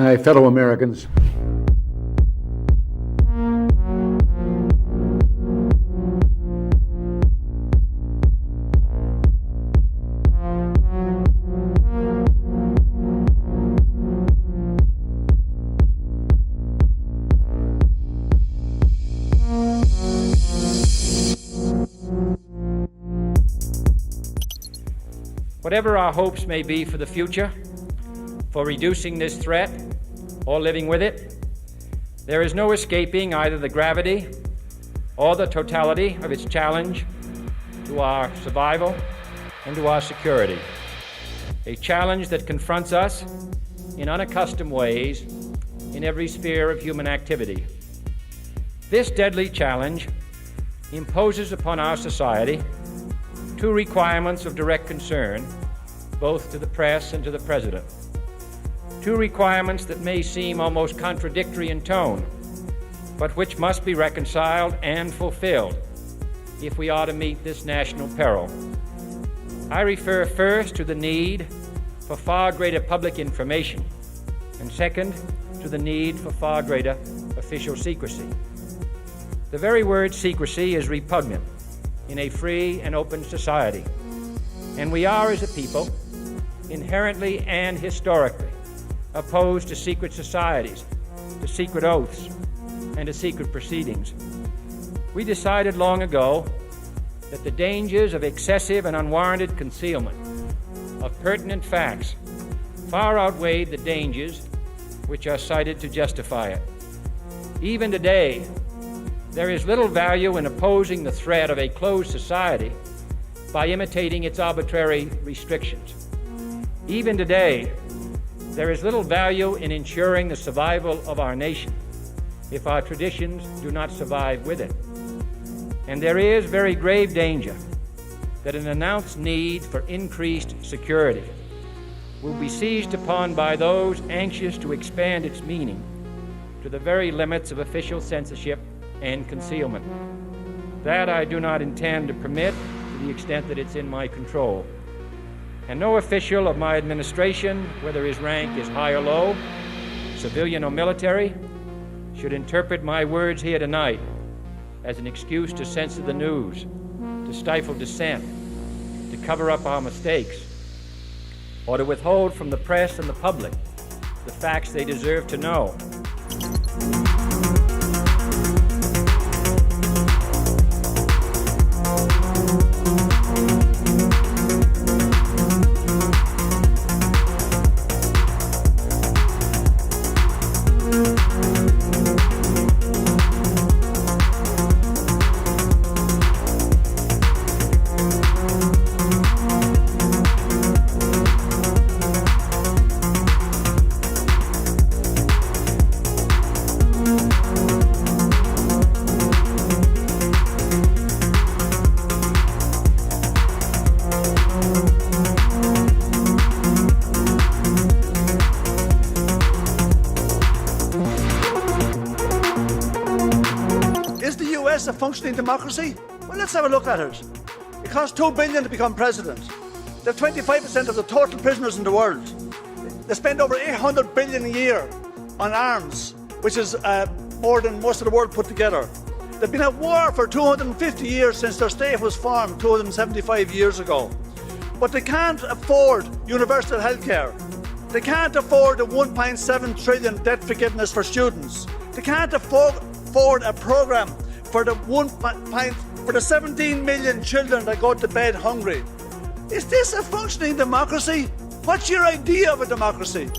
my fellow Americans, whatever our hopes may be for the future, for reducing this threat or living with it, there is no escaping either the gravity or the totality of its challenge to our survival and to our security. A challenge that confronts us in unaccustomed ways in every sphere of human activity. This deadly challenge imposes upon our society two requirements of direct concern, both to the press and to the President. Two requirements that may seem almost contradictory in tone, but which must be reconciled and fulfilled if we are to meet this national peril. I refer first to the need for far greater public information, and second, to the need for far greater official secrecy. The very word secrecy is repugnant in a free and open society, and we are, as a people, inherently and historically opposed to secret societies, to secret oaths, and to secret proceedings. We decided long ago that the dangers of excessive and unwarranted concealment of pertinent facts far outweighed the dangers which are cited to justify it. Even today, there is little value in opposing the threat of a closed society by imitating its arbitrary restrictions. Even today, there is little value in ensuring the survival of our nation if our traditions do not survive with it. And there is very grave danger that an announced need for increased security will be seized upon by those anxious to expand its meaning to the very limits of official censorship and concealment. That I do not intend to permit to the extent that it's in my control. And no official of my administration, whether his rank is high or low, civilian or military, should interpret my words here tonight as an excuse to censor the news, to stifle dissent, to cover up our mistakes, or to withhold from the press and the public the facts they deserve to know. A functioning democracy? Well, let's have a look at it. It costs $2 billion to become president. They have 25% of the total prisoners in the world. They spend over $800 billion a year on arms, which is more than most of the world put together. They've been at war for 250 years since their state was formed 275 years ago. But they can't afford universal health care. They can't afford the 1.7 trillion debt forgiveness for students. They can't afford a programme for the 17 million children that go to bed hungry. Is this a functioning democracy? What's your idea of a democracy?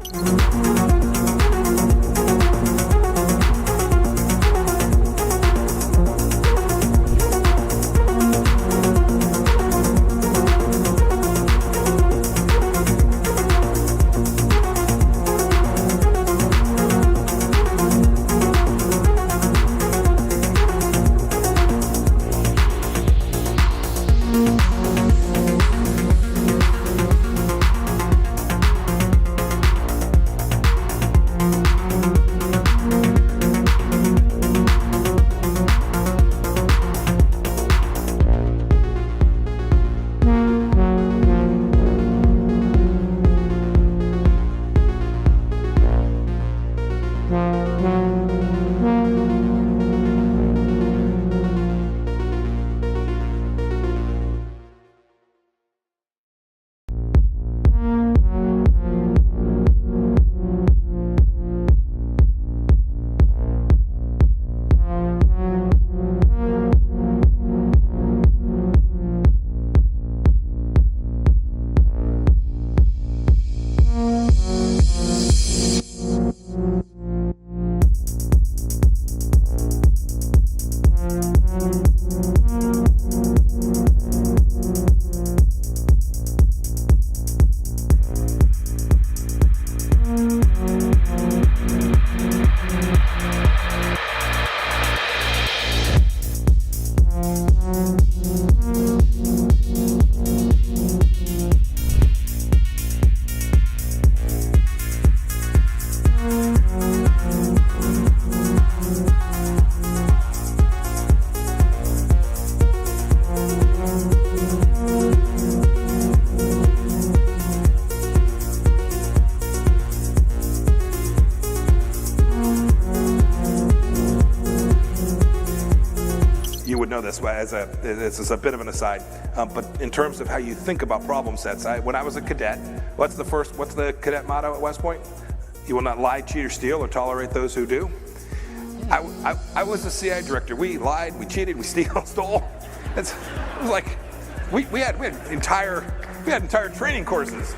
you would know this this is a bit of an aside, but in terms of how you think about problem sets, when I was a cadet, what's the cadet motto at West Point? You will not lie, cheat, or steal, or tolerate those who do. I was the CIA director. We lied, we cheated, we stole. It was like we had entire training courses.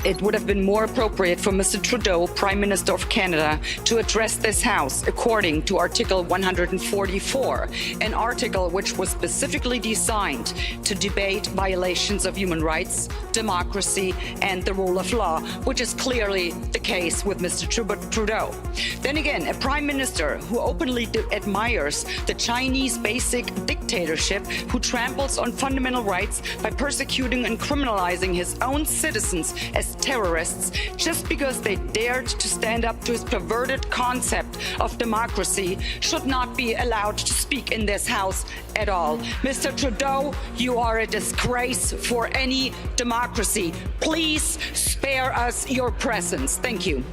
It would have been more appropriate for Mr. Trudeau, Prime Minister of Canada, to address this House according to Article 144, an article which was specifically designed to debate violations of human rights, democracy, and the rule of law, which is clearly the case with Mr. Trudeau. Then again, a Prime Minister who openly admires the Chinese basic dictatorship, who tramples on fundamental rights by persecuting and criminalizing his own citizens as terrorists just because they dared to stand up to his perverted concept of democracy, should not be allowed to speak in this House at all. Mr. Trudeau, you are a disgrace for any democracy. Please spare us your presence. Thank you.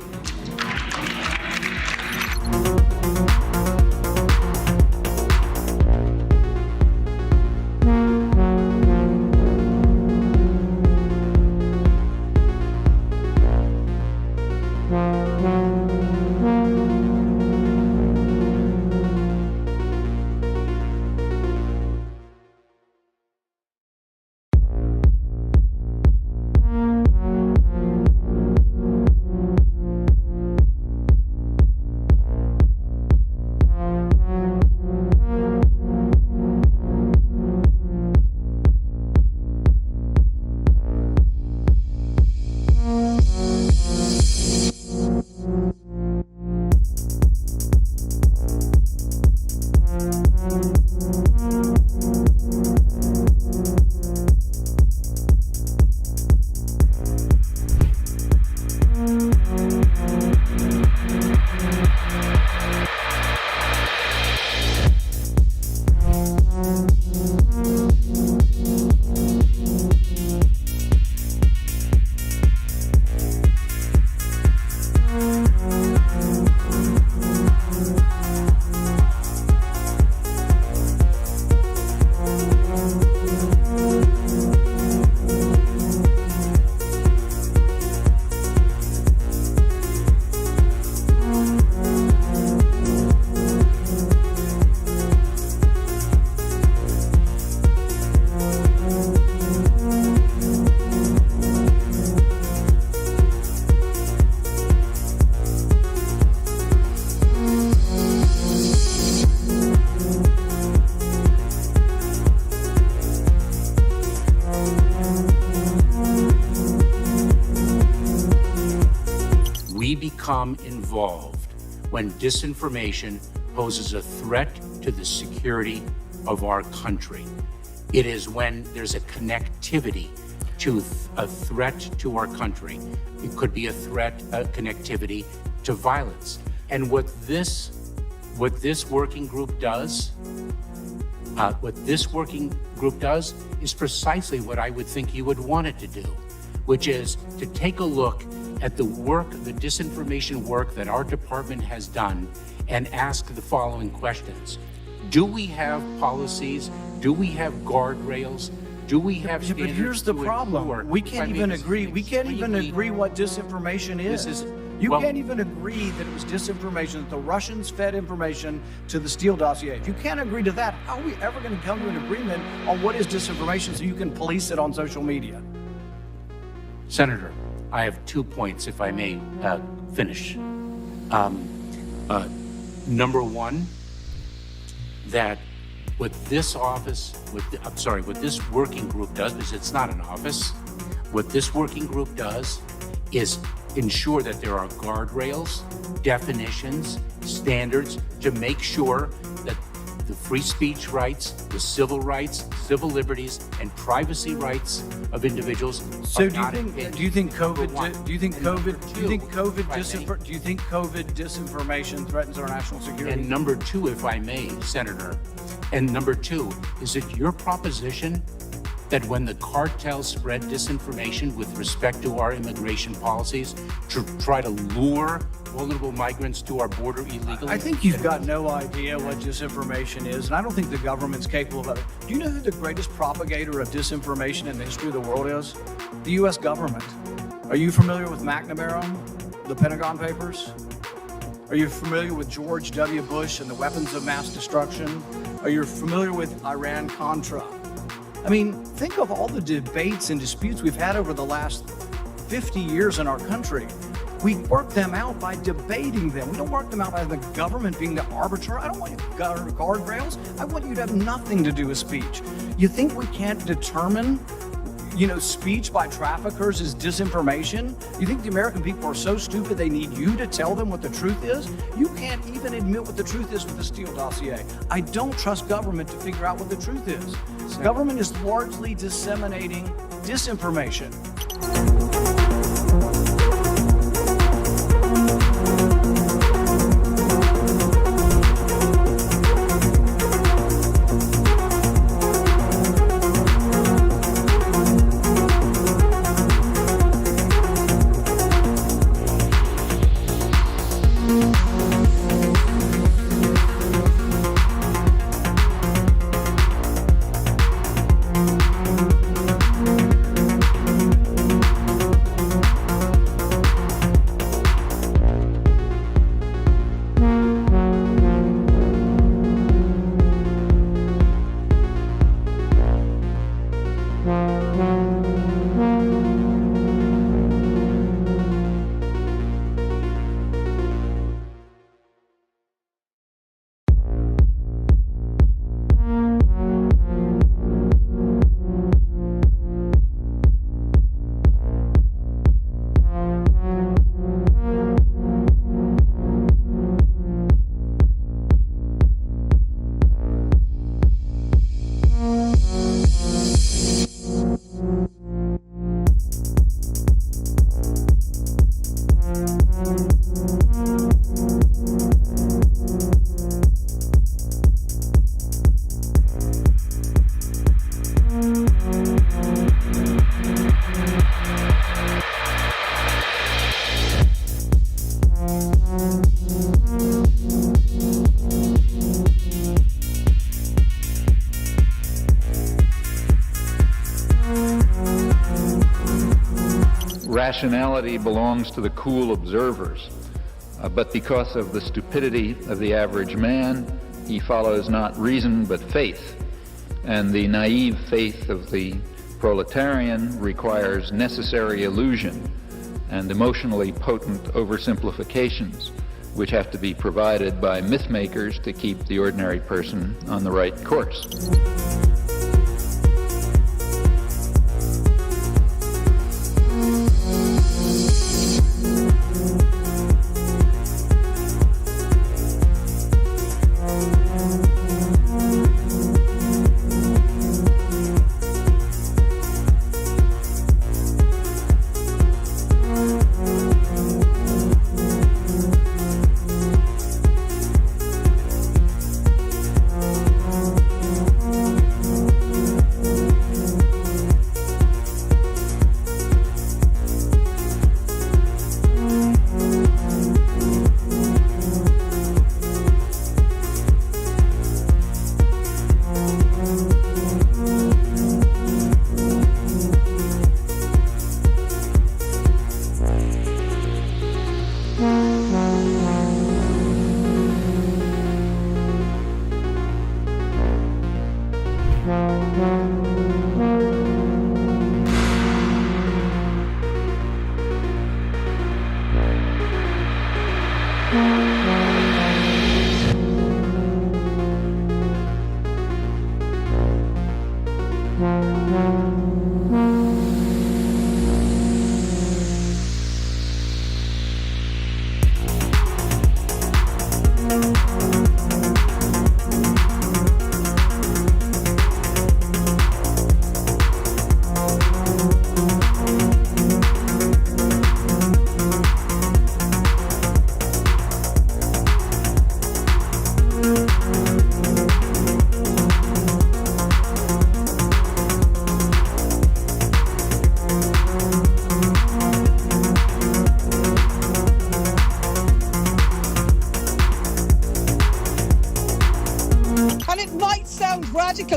become involved when disinformation poses a threat to the security of our country. It is when there's a connectivity to a threat to our country. It could be a threat, a connectivity to violence. And what this working group does, is precisely what I would think you would want it to do, which is to take a look at the work, the disinformation work that our department has done and ask the following questions. Do we have policies? Do we have guardrails? Do we have standards? But here's the problem. We can't even agree. We can't even agree what disinformation is. You can't even agree that it was disinformation, that the Russians fed information to the Steele dossier. If you can't agree to that, how are we ever going to come to an agreement on what is disinformation so you can police it on social media? Senator, I have 2 points, if I may finish. Number one, that what this working group does, because it's not an office, what this working group does is ensure that there are guardrails, definitions, standards to make sure that the free speech rights, the civil rights, civil liberties, and privacy rights of individuals. So do you think COVID disinformation threatens our national security? And number two, if I may, Senator, and number two, is it your proposition that when the cartels spread disinformation with respect to our immigration policies to try to lure vulnerable migrants to our border illegally? I think you've got no idea what disinformation is, and I don't think the government's capable of it. Do you know who the greatest propagator of disinformation in the history of the world is? The U.S. government. Are you familiar with MacGregor, the Pentagon Papers? Are you familiar with George W. Bush and the weapons of mass destruction? Are you familiar with Iran-Contra? I mean, think of all the debates and disputes we've had over the last 50 years in our country. We work them out by debating them. We don't work them out by the government being the arbiter. I don't want you to guardrails. I want you to have nothing to do with speech. You think we can't determine, speech by traffickers is disinformation? You think the American people are so stupid they need you to tell them what the truth is? You can't even admit what the truth is with the Steele dossier. I don't trust government to figure out what the truth is. Government is largely disseminating disinformation. Rationality belongs to the cool observers, but because of the stupidity of the average man, he follows not reason but faith, and the naive faith of the proletarian requires necessary illusion and emotionally potent oversimplifications, which have to be provided by myth makers to keep the ordinary person on the right course.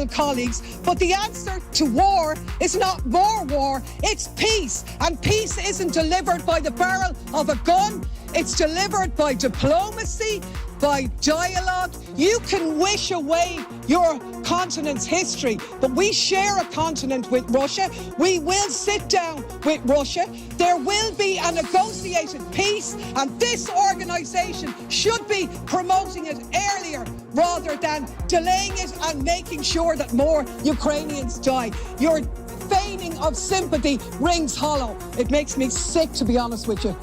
colleagues, but the answer to war is not more war, it's peace. And peace isn't delivered by the barrel of a gun, it's delivered by diplomacy, by dialogue. You can wish away your continent's history, but we share a continent with Russia. We will sit down with Russia. There will be a negotiated peace, and this organisation should be promoting it earlier rather than delaying it and making sure that more Ukrainians die. Your feigning of sympathy rings hollow. It makes me sick, to be honest with you.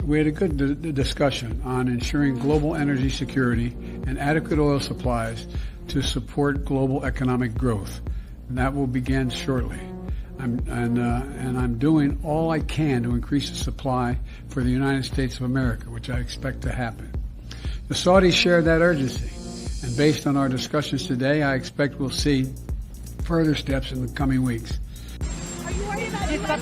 We had a good discussion on ensuring global energy security and adequate oil supplies to support global economic growth, and that will begin shortly. I'm doing all I can to increase the supply for the United States of America, which I expect to happen. The Saudis share that urgency, and based on our discussions today, I expect we'll see further steps in the coming weeks. Are you worried about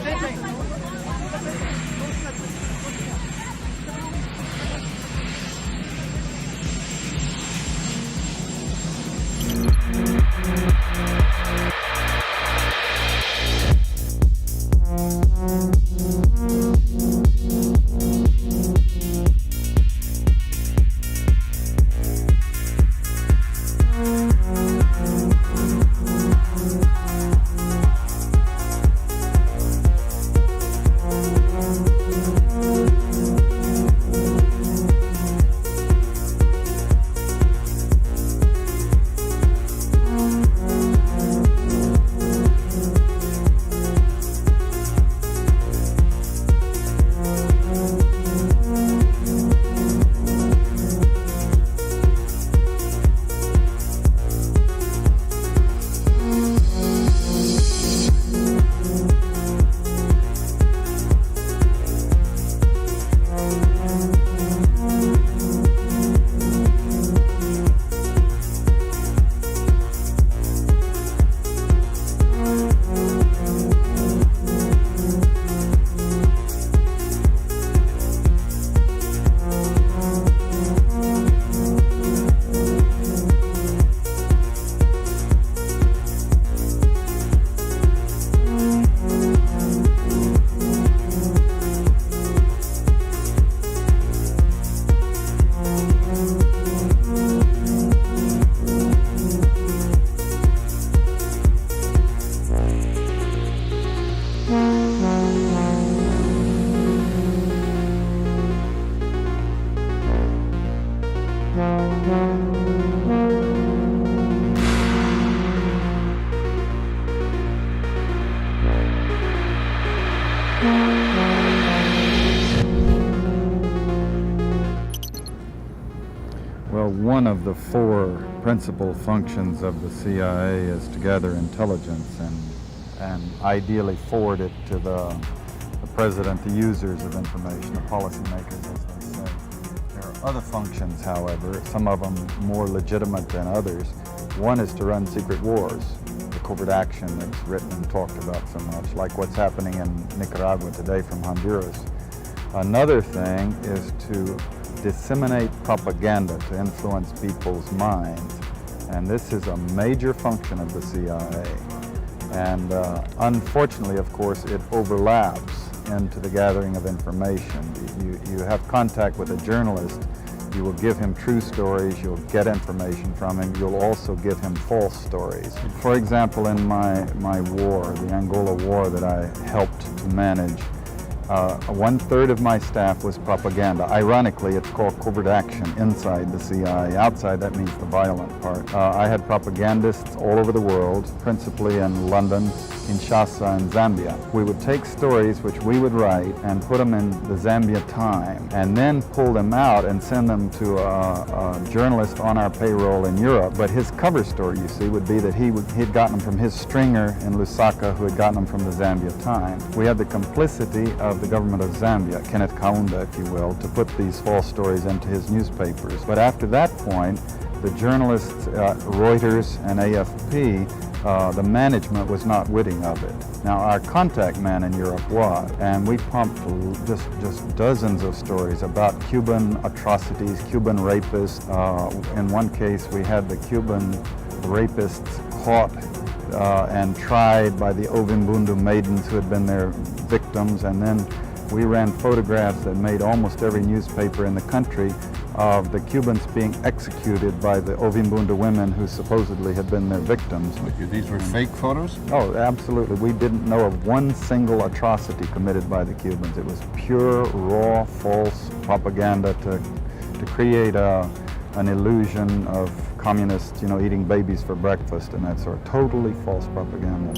Well, one of the four principal functions of the CIA is to gather intelligence and ideally forward it to the president, the users of information, the policymakers, as they say. There are other functions, however, some of them more legitimate than others. One is to run secret wars, the covert action that's written and talked about so much, like what's happening in Nicaragua today from Honduras. Another thing is to disseminate propaganda to influence people's minds, and this is a major function of the CIA. And unfortunately, of course, it overlaps into the gathering of information. You have contact with a journalist, you will give him true stories, you'll get information from him, you'll also give him false stories. For example, in my war, the Angola war that I helped to manage, 1/3 of my staff was propaganda. Ironically, it's called covert action inside the CIA. Outside, that means the violent part. I had propagandists all over the world, principally in London, Kinshasa, and Zambia. We would take stories which we would write and put them in the Zambia Time, and then pull them out and send them to a journalist on our payroll in Europe. But his cover story, you see, would be that he'd gotten them from his stringer in Lusaka, who had gotten them from the Zambia Time. We had the complicity of the government of Zambia, Kenneth Kaunda, if you will, to put these false stories into his newspapers. But after that point, the journalists, Reuters and AFP, the management was not witting of it. Now, our contact man in Europe was, and we pumped just dozens of stories about Cuban atrocities, Cuban rapists. In one case, we had the Cuban rapists caught and tried by the Ovimbundu maidens who had been their victims, and then we ran photographs that made almost every newspaper in the country of the Cubans being executed by the Ovimbundu women who supposedly had been their victims. These were fake photos? Oh, absolutely. We didn't know of one single atrocity committed by the Cubans. It was pure, raw, false propaganda to create an illusion of communists, eating babies for breakfast and that sort. Totally false propaganda.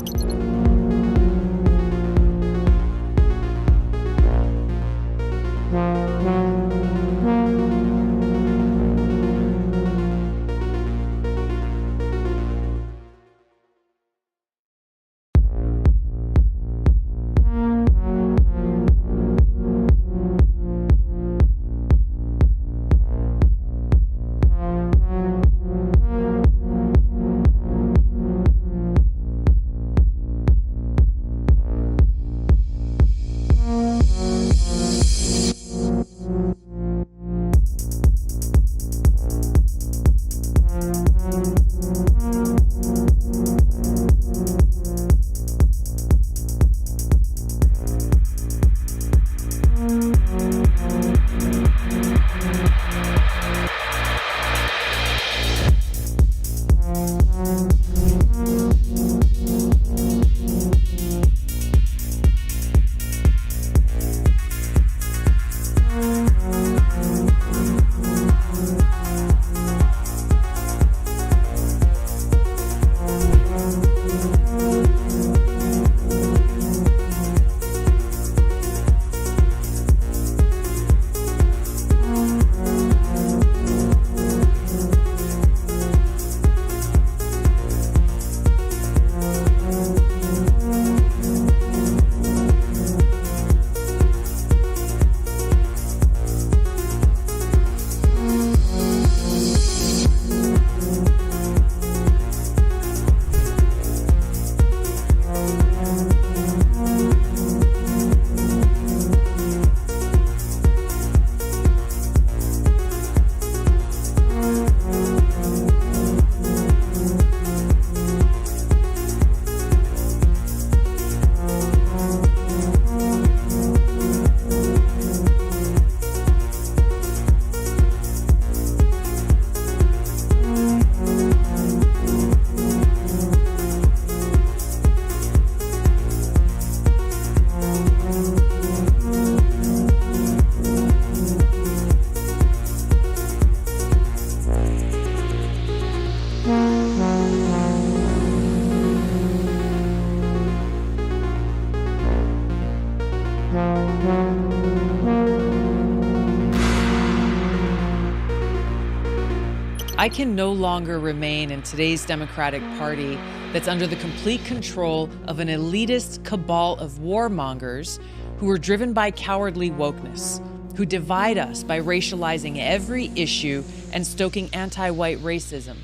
I can no longer remain in today's Democratic Party that's under the complete control of an elitist cabal of warmongers who are driven by cowardly wokeness, who divide us by racializing every issue and stoking anti-white racism,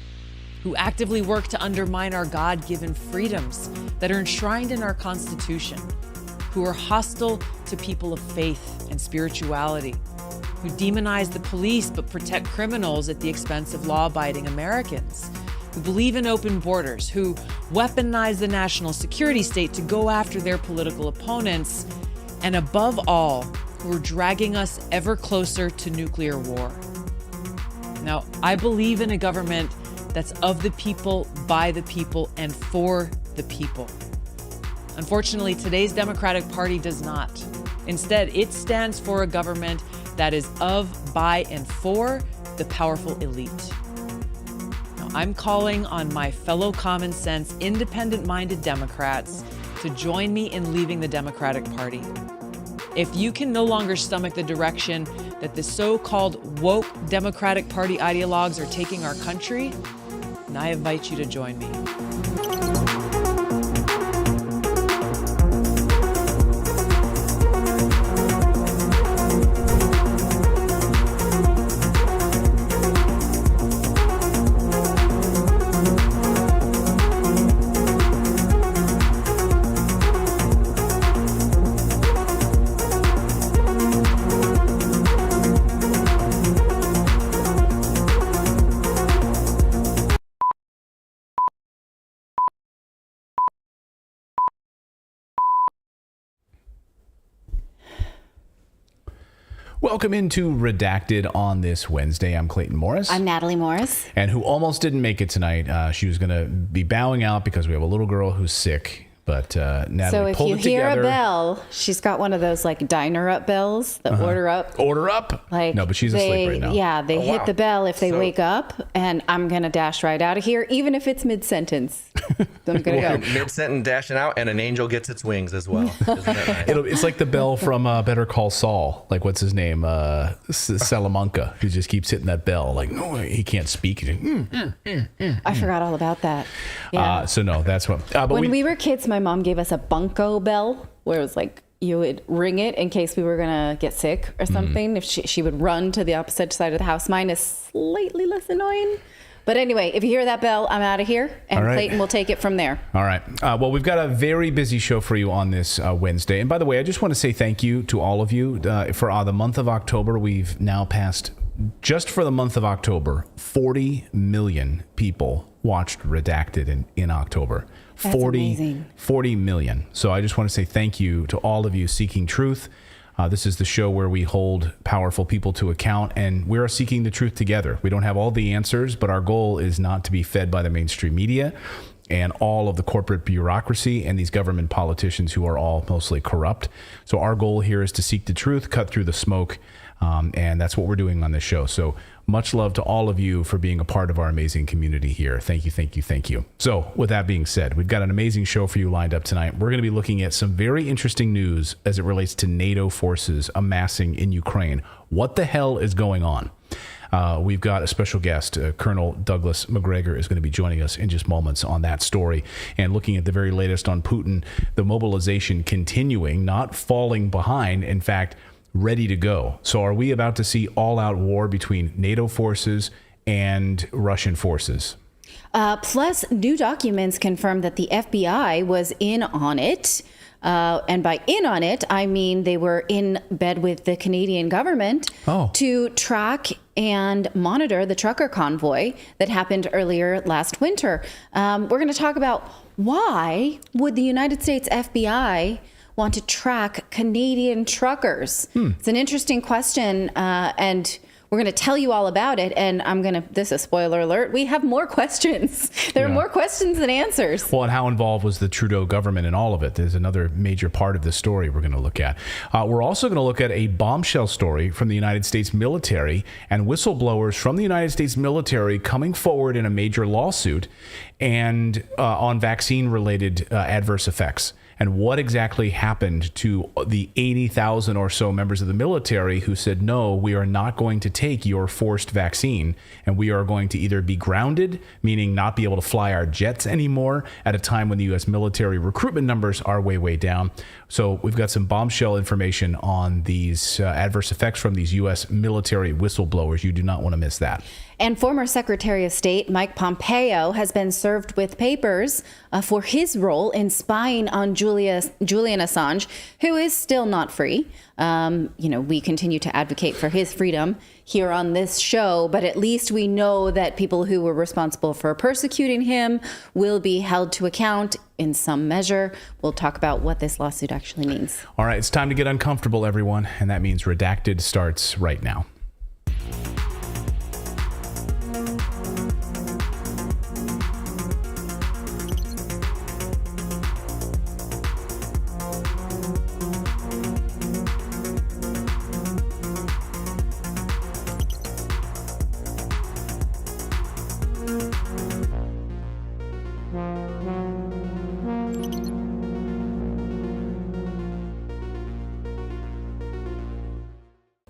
who actively work to undermine our God-given freedoms that are enshrined in our Constitution, who are hostile to people of faith and spirituality, who demonize the police but protect criminals at the expense of law-abiding Americans, who believe in open borders, who weaponize the national security state to go after their political opponents, and above all, who are dragging us ever closer to nuclear war. Now, I believe in a government that's of the people, by the people, and for the people. Unfortunately, today's Democratic Party does not. Instead, it stands for a government that is of, by, and for the powerful elite. Now, I'm calling on my fellow common sense, independent-minded Democrats to join me in leaving the Democratic Party. If you can no longer stomach the direction that the so-called woke Democratic Party ideologues are taking our country, then I invite you to join me. Welcome into Redacted on this Wednesday. I'm Clayton Morris. I'm Natali Morris. And who almost didn't make it tonight. She was going to be bowing out because we have a little girl who's sick. But Natali so if pulled you it hear together. a bell, she's got one of those like diner up bells, the order up. Order up? Like no, but she's asleep right now. Yeah, they hit the bell if they So- wake up, and I'm going to dash right out of here, even if it's mid-sentence. So I'm going to go. Mid-sentence dashing out, and an angel gets its wings as well. Isn't that nice? It's like the bell from Better Call Saul. Like, what's his name? Salamanca. He just keeps hitting that bell. Like, no, he can't speak. He's like, I forgot all about that. Yeah. So, no, that's what. But when we were kids, my mom gave us a bunko bell, where it was like you would ring it in case we were going to get sick or something. If she would run to the opposite side of the house. Mine is slightly less annoying. But anyway, if you hear that bell, I'm out of here, and All right. Clayton will take it from there. All right. Well, we've got a very busy show for you on this Wednesday. And by the way, I just want to say thank you to all of you. For the month of October, we've now passed, just for the month of October, 40 million people watched Redacted in October. That's amazing. 40 million. So I just want to say thank you to all of you seeking truth. This is the show where we hold powerful people to account, and we are seeking the truth together. We don't have all the answers, but our goal is not to be fed by the mainstream media and all of the corporate bureaucracy and these government politicians who are all mostly corrupt. So our goal here is to seek the truth, cut through the smoke, and that's what we're doing on this show. So much love to all of you for being a part of our amazing community here. Thank you, thank you, thank you. So with that being said, we've got an amazing show for you lined up tonight. We're going to be looking at some very interesting news as it relates to NATO forces amassing in Ukraine. What the hell is going on? We've got a special guest, Colonel Douglas MacGregor, is going to be joining us in just moments on that story and looking at the very latest on Putin, the mobilization continuing, not falling behind, in fact, ready to go. So are we about to see all-out war between NATO forces and Russian forces? Plus, new documents confirm that the FBI was in on it. And by in on it, I mean they were in bed with the Canadian government to track and monitor the trucker convoy that happened earlier last winter. We're going to talk about why would the United States FBI want to track Canadian truckers? It's an interesting question, and we're going to tell you all about it. And this is a spoiler alert, we have more questions. There are more questions than answers. Well, and how involved was the Trudeau government in all of it? There's another major part of the story we're going to look at. We're also going to look at a bombshell story from the United States military and whistleblowers from the United States military coming forward in a major lawsuit and on vaccine-related adverse effects. And what exactly happened to the 80,000 or so members of the military who said, no, we are not going to take your forced vaccine, and we are going to either be grounded, meaning not be able to fly our jets anymore at a time when the U.S. military recruitment numbers are way, way down. So we've got some bombshell information on these adverse effects from these U.S. military whistleblowers. You do not want to miss that. And former Secretary of State Mike Pompeo has been served with papers for his role in spying on Julian Assange, who is still not free. We continue to advocate for his freedom here on this show, but at least we know that people who were responsible for persecuting him will be held to account in some measure. We'll talk about what this lawsuit actually means. All right, it's time to get uncomfortable, everyone, and that means Redacted starts right now.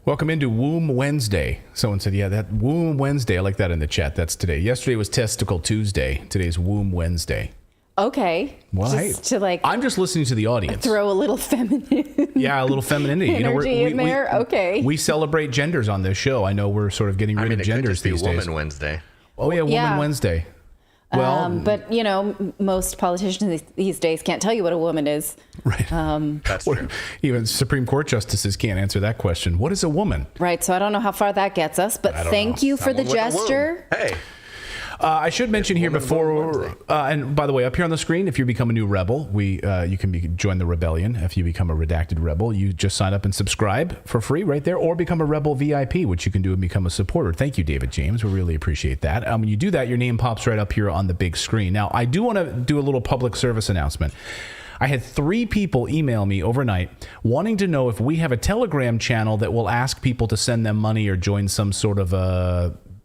Welcome into Womb Wednesday. Someone said, yeah, that Womb Wednesday. I like that in the chat. That's today. Yesterday was Testicle Tuesday. Today's Womb Wednesday. Okay. Well, I'm just listening to the audience. Throw a little feminine. Yeah, a little femininity. Energy in there. Okay. We celebrate genders on this show. I know we're sort of getting rid of genders these days. Woman Wednesday. Oh yeah, Woman Wednesday. Well, but most politicians these days can't tell you what a woman is. Right. That's true. Even Supreme Court justices can't answer that question. What is a woman? Right. So I don't know how far that gets us, but thank you for the gesture. Hey. I should mention here before, and by the way, up here on the screen, if you become a new rebel, you can join the rebellion. If you become a Redacted rebel, you just sign up and subscribe for free right there, or become a rebel VIP, which you can do and become a supporter. Thank you, David James. We really appreciate that. When you do that, your name pops right up here on the big screen. Now, I do want to do a little public service announcement. I had 3 people email me overnight wanting to know if we have a Telegram channel that will ask people to send them money or join some sort of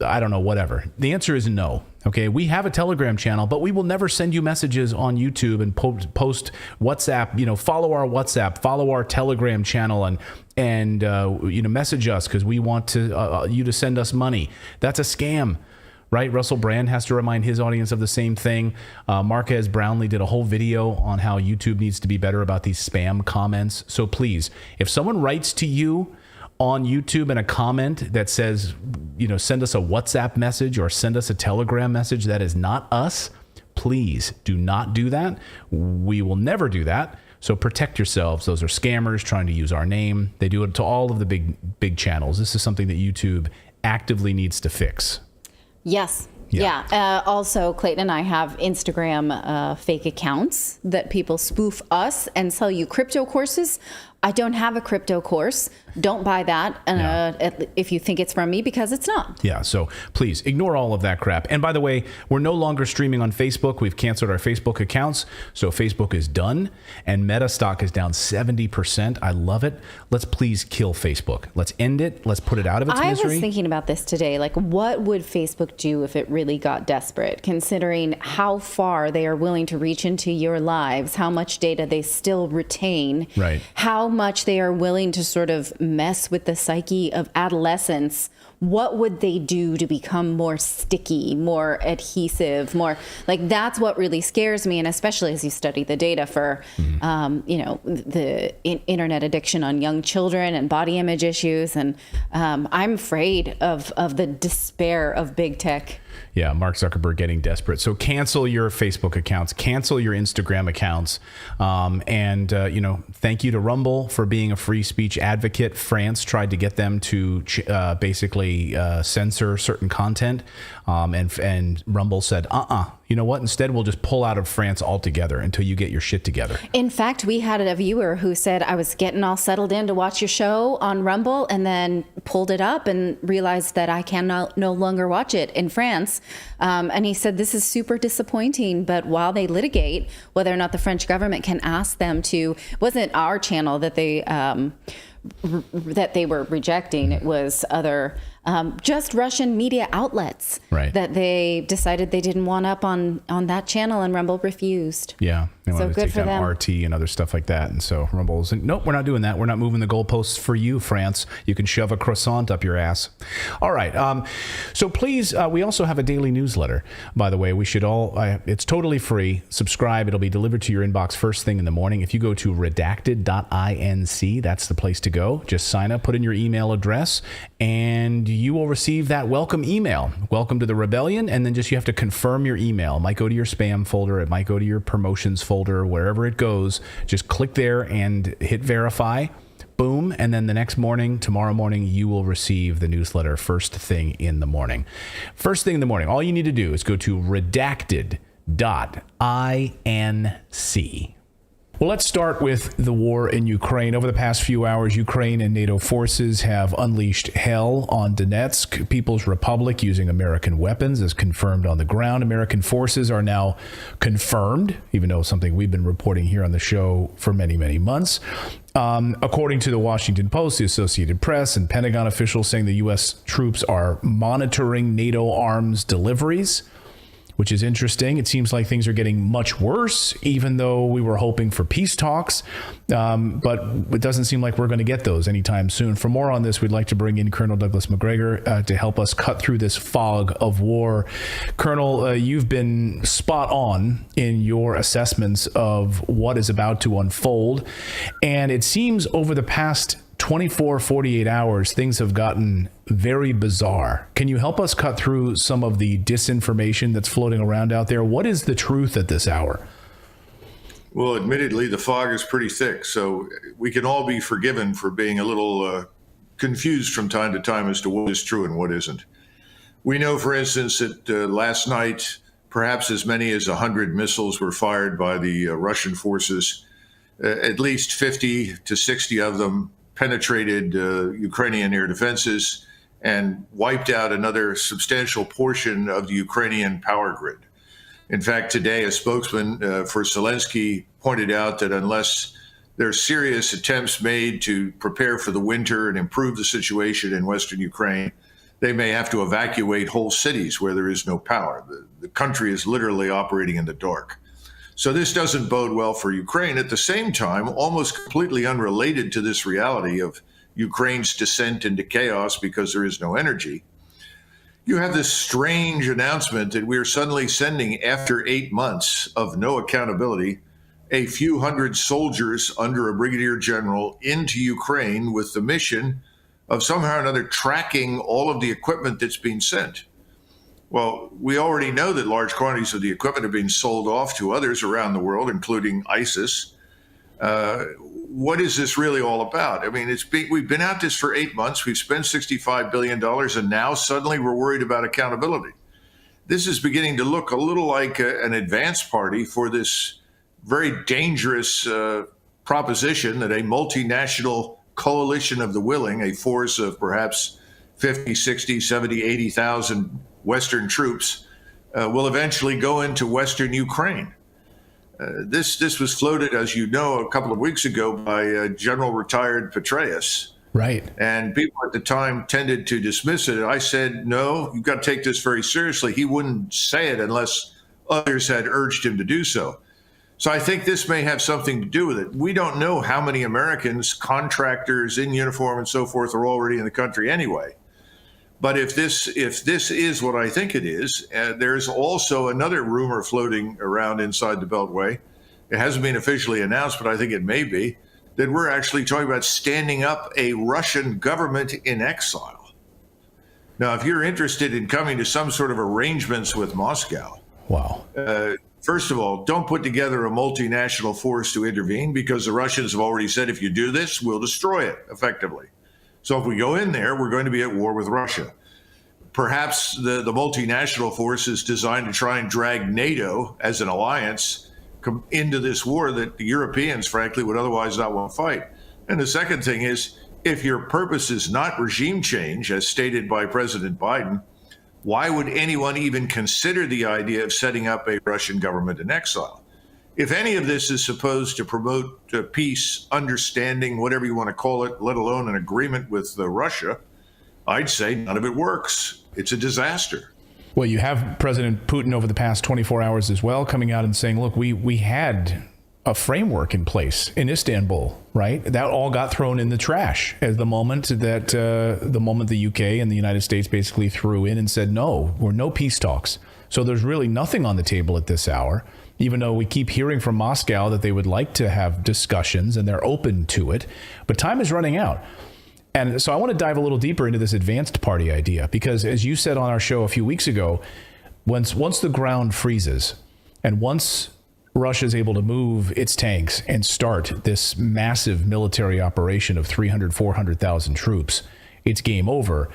I don't know, whatever. The answer is no. Okay, we have a Telegram channel, but we will never send you messages on YouTube and post WhatsApp. Follow our WhatsApp, follow our Telegram channel, and message us because we want to you to send us money. That's a scam. Right? Russell Brand has to remind his audience of the same thing. Marquez Brownlee did a whole video on how YouTube needs to be better about these spam comments. So please, if someone writes to you on YouTube in a comment that says, send us a WhatsApp message or send us a Telegram message, that is not us. Please do not do that. We will never do that. So protect yourselves. Those are scammers trying to use our name. They do it to all of the big channels. This is something that YouTube actively needs to fix. Yes. Yeah. Also, Clayton and I have Instagram fake accounts that people spoof us and sell you crypto courses. I don't have a crypto course. Don't buy that if you think it's from me, because it's not. Yeah, so please ignore all of that crap. And by the way, we're no longer streaming on Facebook. We've canceled our Facebook accounts. So Facebook is done, and Meta stock is down 70%. I love it. Let's please kill Facebook. Let's end it. Let's put it out of its misery. I was thinking about this today. Like, what would Facebook do if it really got desperate, considering how far they are willing to reach into your lives, how much data they still retain, right? How much they are willing to sort of mess with the psyche of adolescents. What would they do to become more sticky, more adhesive, more like that's what really scares me. And especially as you study the data for, the internet addiction on young children and body image issues. And I'm afraid of the despair of big tech. Yeah, Mark Zuckerberg getting desperate. So cancel your Facebook accounts, cancel your Instagram accounts. Thank you to Rumble for being a free speech advocate. France tried to get them to basically censor certain content. And Rumble said, you know what? Instead, we'll just pull out of France altogether until you get your shit together. In fact, we had a viewer who said, I was getting all settled in to watch your show on Rumble and then pulled it up and realized that I can no longer watch it in France. And he said, this is super disappointing. But while they litigate whether or not the French government can ask them to, it wasn't our channel that they were rejecting. It was other just Russian media outlets that they decided they didn't want up on that channel, and Rumble refused. Yeah, they wanted to take down RT and other stuff like that. And so Rumble was like, nope, we're not doing that. We're not moving the goalposts for you, France. You can shove a croissant up your ass. All right. So please, we also have a daily newsletter, by the way. We should all, it's totally free. Subscribe. It'll be delivered to your inbox first thing in the morning. If you go to redacted.inc, that's the place to go. Just sign up, put in your email address, and you will receive that welcome email. Welcome to the rebellion. And then you have to confirm your email. It might go to your spam folder. It might go to your promotions folder, wherever it goes. Just click there and hit verify. Boom. And then the next morning, tomorrow morning, you will receive the newsletter first thing in the morning. First thing in the morning, all you need to do is go to redacted.inc. Well, let's start with the war in Ukraine. Over the past few hours, Ukraine and NATO forces have unleashed hell on Donetsk, People's Republic, using American weapons, as confirmed on the ground. American forces are now confirmed, even though something we've been reporting here on the show for many, many months. According to the Washington Post, the Associated Press, and Pentagon officials saying the U.S. troops are monitoring NATO arms deliveries, which is interesting. It seems like things are getting much worse, even though we were hoping for peace talks. But it doesn't seem like we're going to get those anytime soon. For more on this, we'd like to bring in Colonel Douglas MacGregor to help us cut through this fog of war. Colonel, you've been spot on in your assessments of what is about to unfold. And it seems over the past 24, 48 hours, things have gotten very bizarre. Can you help us cut through some of the disinformation that's floating around out there? What is the truth at this hour? Well, admittedly, the fog is pretty thick, so we can all be forgiven for being a little confused from time to time as to what is true and what isn't. We know, for instance, that last night, perhaps as many as 100 missiles were fired by the Russian forces. At least 50 to 60 of them penetrated Ukrainian air defenses and wiped out another substantial portion of the Ukrainian power grid. In fact, today, a spokesman for Zelensky pointed out that unless there are serious attempts made to prepare for the winter and improve the situation in Western Ukraine, they may have to evacuate whole cities where there is no power. The country is literally operating in the dark. So this doesn't bode well for Ukraine. At the same time, almost completely unrelated to this reality of Ukraine's descent into chaos because there is no energy, you have this strange announcement that we're suddenly sending, after 8 months of no accountability, a few hundred soldiers under a brigadier general into Ukraine with the mission of somehow or another tracking all of the equipment that's being sent. Well, we already know that large quantities of the equipment are being sold off to others around the world, including ISIS. What is this really all about? I mean, we've been at this for 8 months. We've spent $65 billion, and now suddenly we're worried about accountability. This is beginning to look a little like an advance party for this very dangerous proposition that a multinational coalition of the willing, a force of perhaps 50, 60, 70, 80,000 Western troops will eventually go into Western Ukraine. This was floated, as you know, a couple of weeks ago by General Retired Petraeus. Right. And people at the time tended to dismiss it. I said, no, you've got to take this very seriously. He wouldn't say it unless others had urged him to do so. So I think this may have something to do with it. We don't know how many Americans, contractors in uniform and so forth, are already in the country anyway. But if this is what I think it is, there's also another rumor floating around inside the Beltway. It hasn't been officially announced, but I think it may be, that we're actually talking about standing up a Russian government in exile. Now, if you're interested in coming to some sort of arrangements with Moscow, wow. First of all, don't put together a multinational force to intervene, because the Russians have already said, if you do this, we'll destroy it effectively. So if we go in there, we're going to be at war with Russia. Perhaps the multinational force is designed to try and drag NATO as an alliance into this war that the Europeans, frankly, would otherwise not want to fight. And the second thing is, if your purpose is not regime change, as stated by President Biden, why would anyone even consider the idea of setting up a Russian government in exile? If any of this is supposed to promote peace, understanding, whatever you want to call it, let alone an agreement with Russia, I'd say none of it works. It's a disaster. Well, you have President Putin over the past 24 hours as well coming out and saying, look, we had a framework in place in Istanbul, right? That all got thrown in the trash at the moment that the UK and the United States basically threw in and said, no, we're no peace talks. So there's really nothing on the table at this hour, even though we keep hearing from Moscow that they would like to have discussions and they're open to it. But time is running out. And so I want to dive a little deeper into this advanced party idea, because as you said on our show a few weeks ago, once the ground freezes and once Russia is able to move its tanks and start this massive military operation of 400,000 troops, it's game over.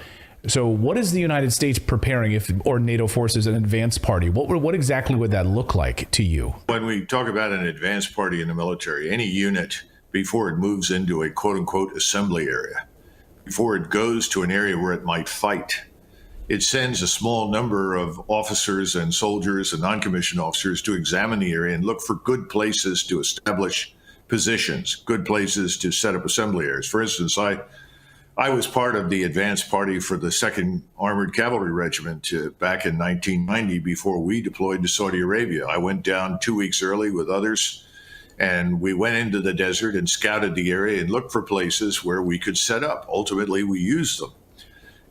So what is the United States preparing or NATO forces an advanced party? What exactly would that look like to you? When we talk about an advanced party in the military, any unit, before it moves into a quote unquote assembly area, before it goes to an area where it might fight, it sends a small number of officers and soldiers and non-commissioned officers to examine the area and look for good places to establish positions, good places to set up assembly areas. For instance, I was part of the advanced party for the 2nd Armored Cavalry Regiment back in 1990 before we deployed to Saudi Arabia. I went down 2 weeks early with others, and we went into the desert and scouted the area and looked for places where we could set up. Ultimately, we used them.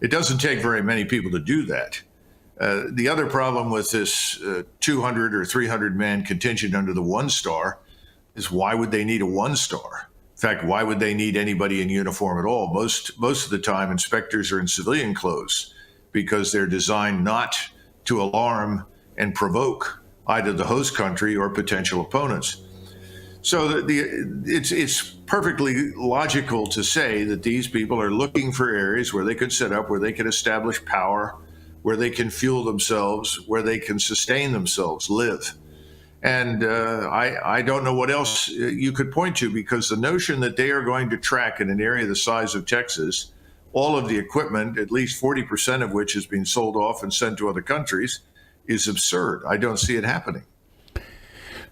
It doesn't take very many people to do that. The other problem with this 200 or 300 man contingent under the 1-star is, why would they need a 1-star? In fact, why would they need anybody in uniform at all? Most of the time, inspectors are in civilian clothes because they're designed not to alarm and provoke either the host country or potential opponents. So it's perfectly logical to say that these people are looking for areas where they could set up, where they can establish power, where they can fuel themselves, where they can sustain themselves, live. And I don't know what else you could point to, because the notion that they are going to track in an area the size of Texas all of the equipment, at least 40% of which is being sold off and sent to other countries, is absurd. I don't see it happening.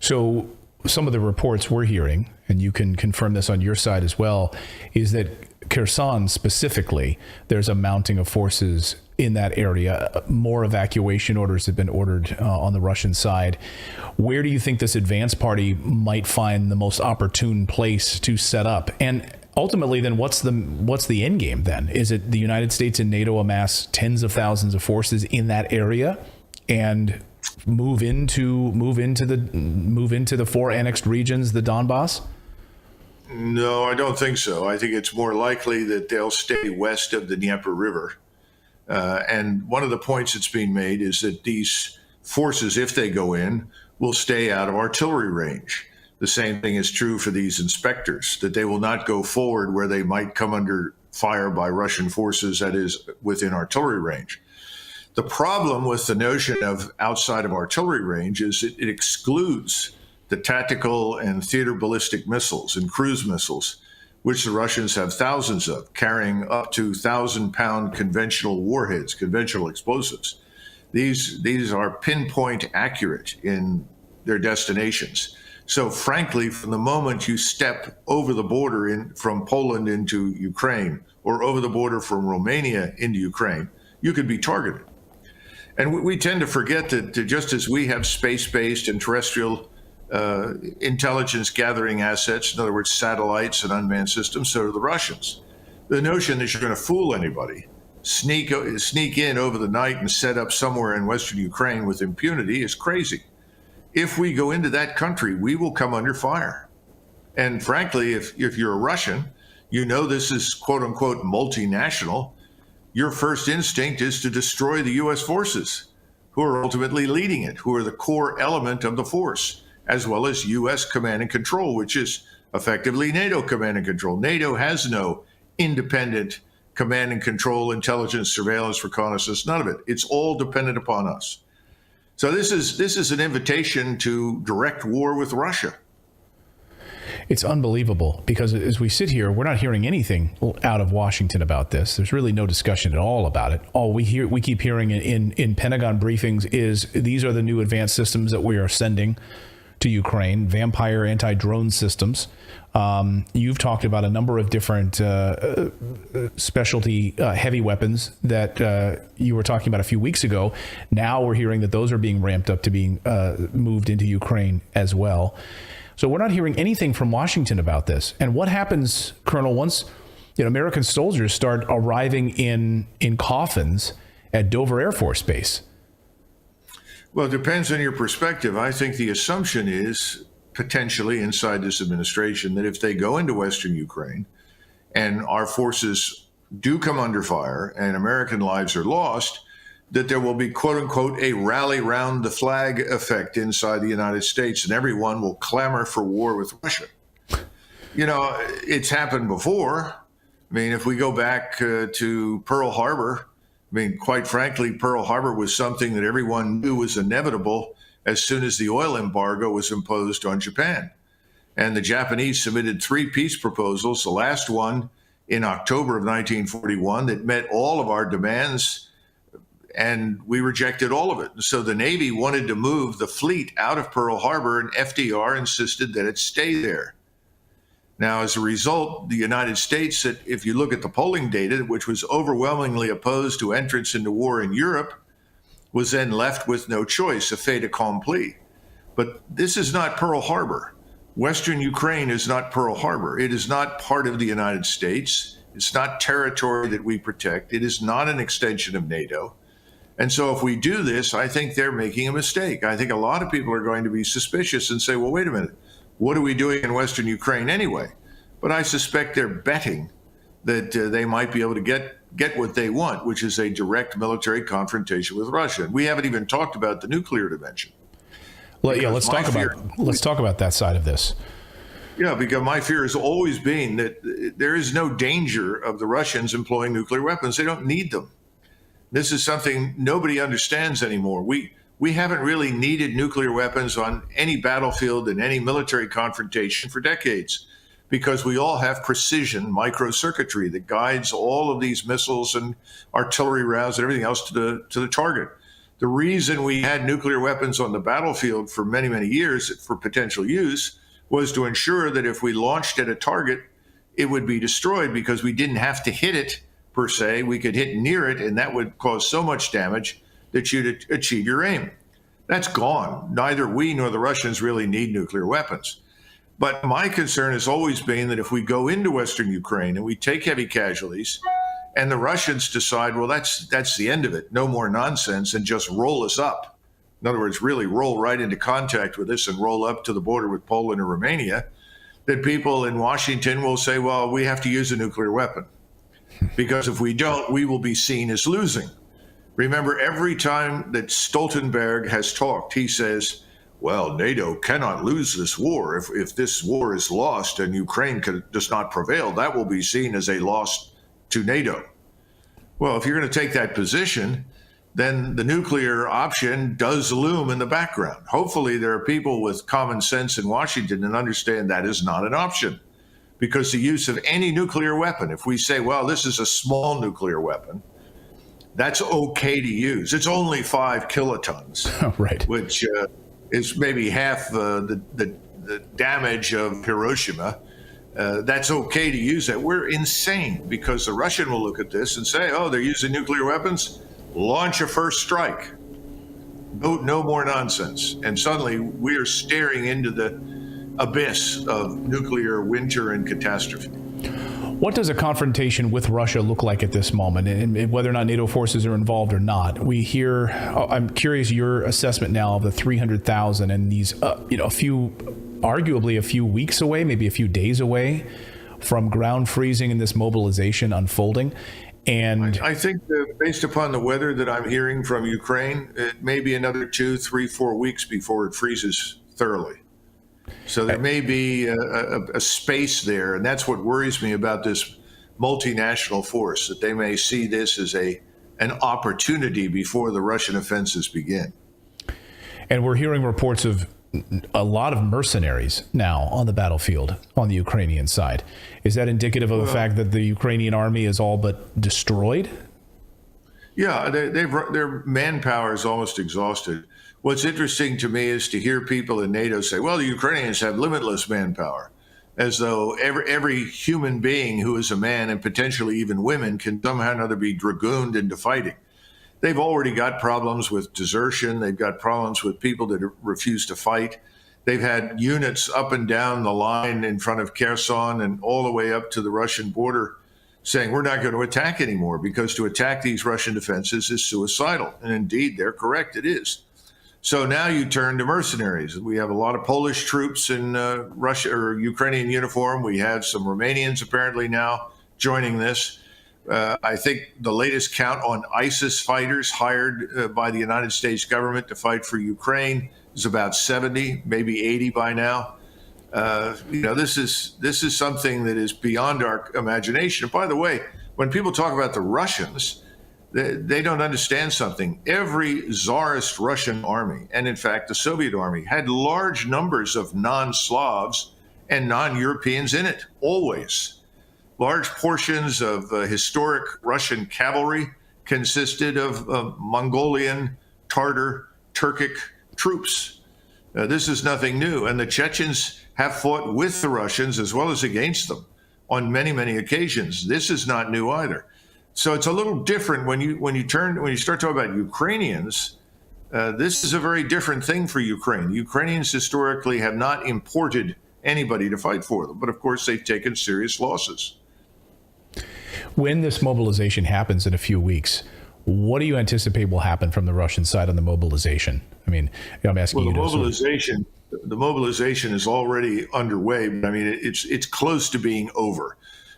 So some of the reports we're hearing, and you can confirm this on your side as well, is that Kherson specifically, there's a mounting of forces in that area. More evacuation orders have been ordered on the Russian side. Where do you think this advanced party might find the most opportune place to set up? And ultimately, then what's the end game then? Is it the United States and NATO amass tens of thousands of forces in that area and move into the 4 annexed regions, the Donbass? No, I don't think so. I think it's more likely that they'll stay west of the Dnieper River. And one of the points that's being made is that these forces, if they go in, will stay out of artillery range. The same thing is true for these inspectors, that they will not go forward where they might come under fire by Russian forces, that is, within artillery range. The problem with the notion of outside of artillery range is it excludes the tactical and theater ballistic missiles and cruise missiles, which the Russians have thousands of, carrying up to 1,000-pound conventional warheads, conventional explosives. These are pinpoint accurate in their destinations. So frankly, from the moment you step over the border from Poland into Ukraine, or over the border from Romania into Ukraine, you could be targeted. And we tend to forget that just as we have space-based and terrestrial intelligence gathering assets, in other words, satellites and unmanned systems, so do the Russians. The notion that you're going to fool anybody, sneak in over the night and set up somewhere in Western Ukraine with impunity is crazy. If we go into that country, we will come under fire. And frankly, if you're a Russian, you know this is quote unquote multinational, your first instinct is to destroy the U.S. forces, who are ultimately leading it, who are the core element of the force, as well as U.S. command and control, which is effectively NATO command and control. NATO has no independent command and control, intelligence, surveillance, reconnaissance, none of it. It's all dependent upon us. So this is an invitation to direct war with Russia. It's unbelievable, because as we sit here, we're not hearing anything out of Washington about this. There's really no discussion at all about it. All we keep hearing in Pentagon briefings is these are the new advanced systems that we are sending to Ukraine, Vampire anti-drone systems. You've talked about a number of different specialty heavy weapons that you were talking about a few weeks ago. Now we're hearing that those are being ramped up to being moved into Ukraine as well. So we're not hearing anything from Washington about this. And what happens, Colonel, once American soldiers start arriving in coffins at Dover Air Force Base? Well, it depends on your perspective. I think the assumption is potentially inside this administration that if they go into Western Ukraine and our forces do come under fire and American lives are lost, that there will be, quote unquote, a rally round the flag effect inside the United States, and everyone will clamor for war with Russia. You know, it's happened before. I mean, if we go back to Pearl Harbor, I mean, quite frankly, Pearl Harbor was something that everyone knew was inevitable as soon as the oil embargo was imposed on Japan. And the Japanese submitted 3 peace proposals, the last one in October of 1941 that met all of our demands, and we rejected all of it. So the Navy wanted to move the fleet out of Pearl Harbor, and FDR insisted that it stay there. Now, as a result, the United States, if you look at the polling data, which was overwhelmingly opposed to entrance into war in Europe, was then left with no choice, a fait accompli. But this is not Pearl Harbor. Western Ukraine is not Pearl Harbor. It is not part of the United States. It's not territory that we protect. It is not an extension of NATO. And so if we do this, I think they're making a mistake. I think a lot of people are going to be suspicious and say, well, wait a minute, what are we doing in Western Ukraine anyway? But I suspect they're betting that they might be able to get what they want, which is a direct military confrontation with Russia. We haven't even talked about the nuclear dimension. Well, yeah, let's talk about that side of this. Yeah, because my fear has always been that there is no danger of the Russians employing nuclear weapons. They don't need them. This is something nobody understands anymore. We haven't really needed nuclear weapons on any battlefield in any military confrontation for decades, because we all have precision microcircuitry that guides all of these missiles and artillery rounds and everything else to the target. The reason we had nuclear weapons on the battlefield for many, many years for potential use was to ensure that if we launched at a target, it would be destroyed, because we didn't have to hit it per se. We could hit near it, and that would cause so much damage that you'd achieve your aim. That's gone. Neither we nor the Russians really need nuclear weapons. But my concern has always been that if we go into Western Ukraine and we take heavy casualties, and the Russians decide, well, that's the end of it, no more nonsense, and just roll us up. In other words, really roll right into contact with us and roll up to the border with Poland or Romania, that people in Washington will say, well, we have to use a nuclear weapon, because if we don't, we will be seen as losing. Remember, every time that Stoltenberg has talked, he says, well, NATO cannot lose this war. If this war is lost and Ukraine does not prevail, that will be seen as a loss to NATO. Well, if you're going to take that position, then the nuclear option does loom in the background. Hopefully there are people with common sense in Washington and understand that is not an option, because the use of any nuclear weapon, if we say, well, this is a small nuclear weapon, that's okay to use. It's only 5 kilotons, right? Which is maybe half the damage of Hiroshima. That's okay to use that. We're insane, because the Russian will look at this and say, oh, they're using nuclear weapons, launch a first strike. No more nonsense. And suddenly we are staring into the abyss of nuclear winter and catastrophe. What does a confrontation with Russia look like at this moment, and whether or not NATO forces are involved or not? We hear, I'm curious your assessment now of the 300,000 and these, arguably a few weeks away, maybe a few days away from ground freezing and this mobilization unfolding. And I think that based upon the weather that I'm hearing from Ukraine, it may be another 2, 3, 4 weeks before it freezes thoroughly. So there may be a space there, and that's what worries me about this multinational force, that they may see this as an opportunity before the Russian offensives begin. And we're hearing reports of a lot of mercenaries now on the battlefield on the Ukrainian side. Is that indicative of the fact that the Ukrainian army is all but destroyed? Yeah, their manpower is almost exhausted. What's interesting to me is to hear people in NATO say, well, the Ukrainians have limitless manpower, as though every human being who is a man, and potentially even women, can somehow or another be dragooned into fighting. They've already got problems with desertion. They've got problems with people that refuse to fight. They've had units up and down the line in front of Kherson and all the way up to the Russian border saying, we're not going to attack anymore, because to attack these Russian defenses is suicidal. And indeed, they're correct, it is. So now you turn to mercenaries. We have a lot of Polish troops in Russia or Ukrainian uniform. We have some Romanians apparently now joining this. I think the latest count on ISIS fighters hired by the United States government to fight for Ukraine is about 70, maybe 80 by now. This is something that is beyond our imagination. And by the way, when people talk about the Russians, they don't understand something. Every Tsarist Russian army, and in fact the Soviet army, had large numbers of non-Slavs and non-Europeans in it, always. Large portions of historic Russian cavalry consisted of Mongolian, Tartar, Turkic troops. This is nothing new, and the Chechens have fought with the Russians as well as against them on many, many occasions. This is not new either. So it's a little different when you start talking about Ukrainians. This is a very different thing for Ukraine. Ukrainians historically have not imported anybody to fight for them, but of course they've taken serious losses. When this mobilization happens in a few weeks, what do you anticipate will happen from the Russian side on the mobilization? I mean, I'm asking you. The mobilization is already underway, but I mean, it's close to being over.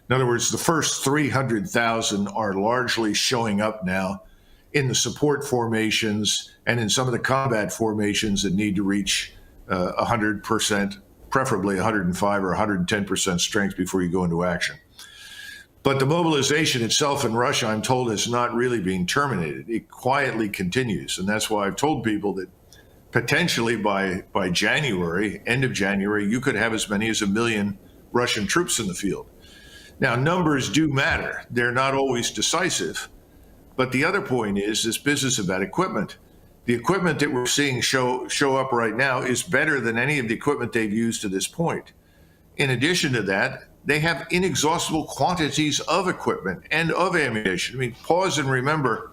In other words, the first 300,000 are largely showing up now in the support formations and in some of the combat formations that need to reach 100%, preferably 105 or 110% strength before you go into action. But the mobilization itself in Russia, I'm told, is not really being terminated. It quietly continues. And that's why I've told people that potentially by January, end of January, you could have as many as 1 million Russian troops in the field. Now, numbers do matter. They're not always decisive. But the other point is this business about equipment. The equipment that we're seeing show up right now is better than any of the equipment they've used to this point. In addition to that, they have inexhaustible quantities of equipment and of ammunition. I mean, pause and remember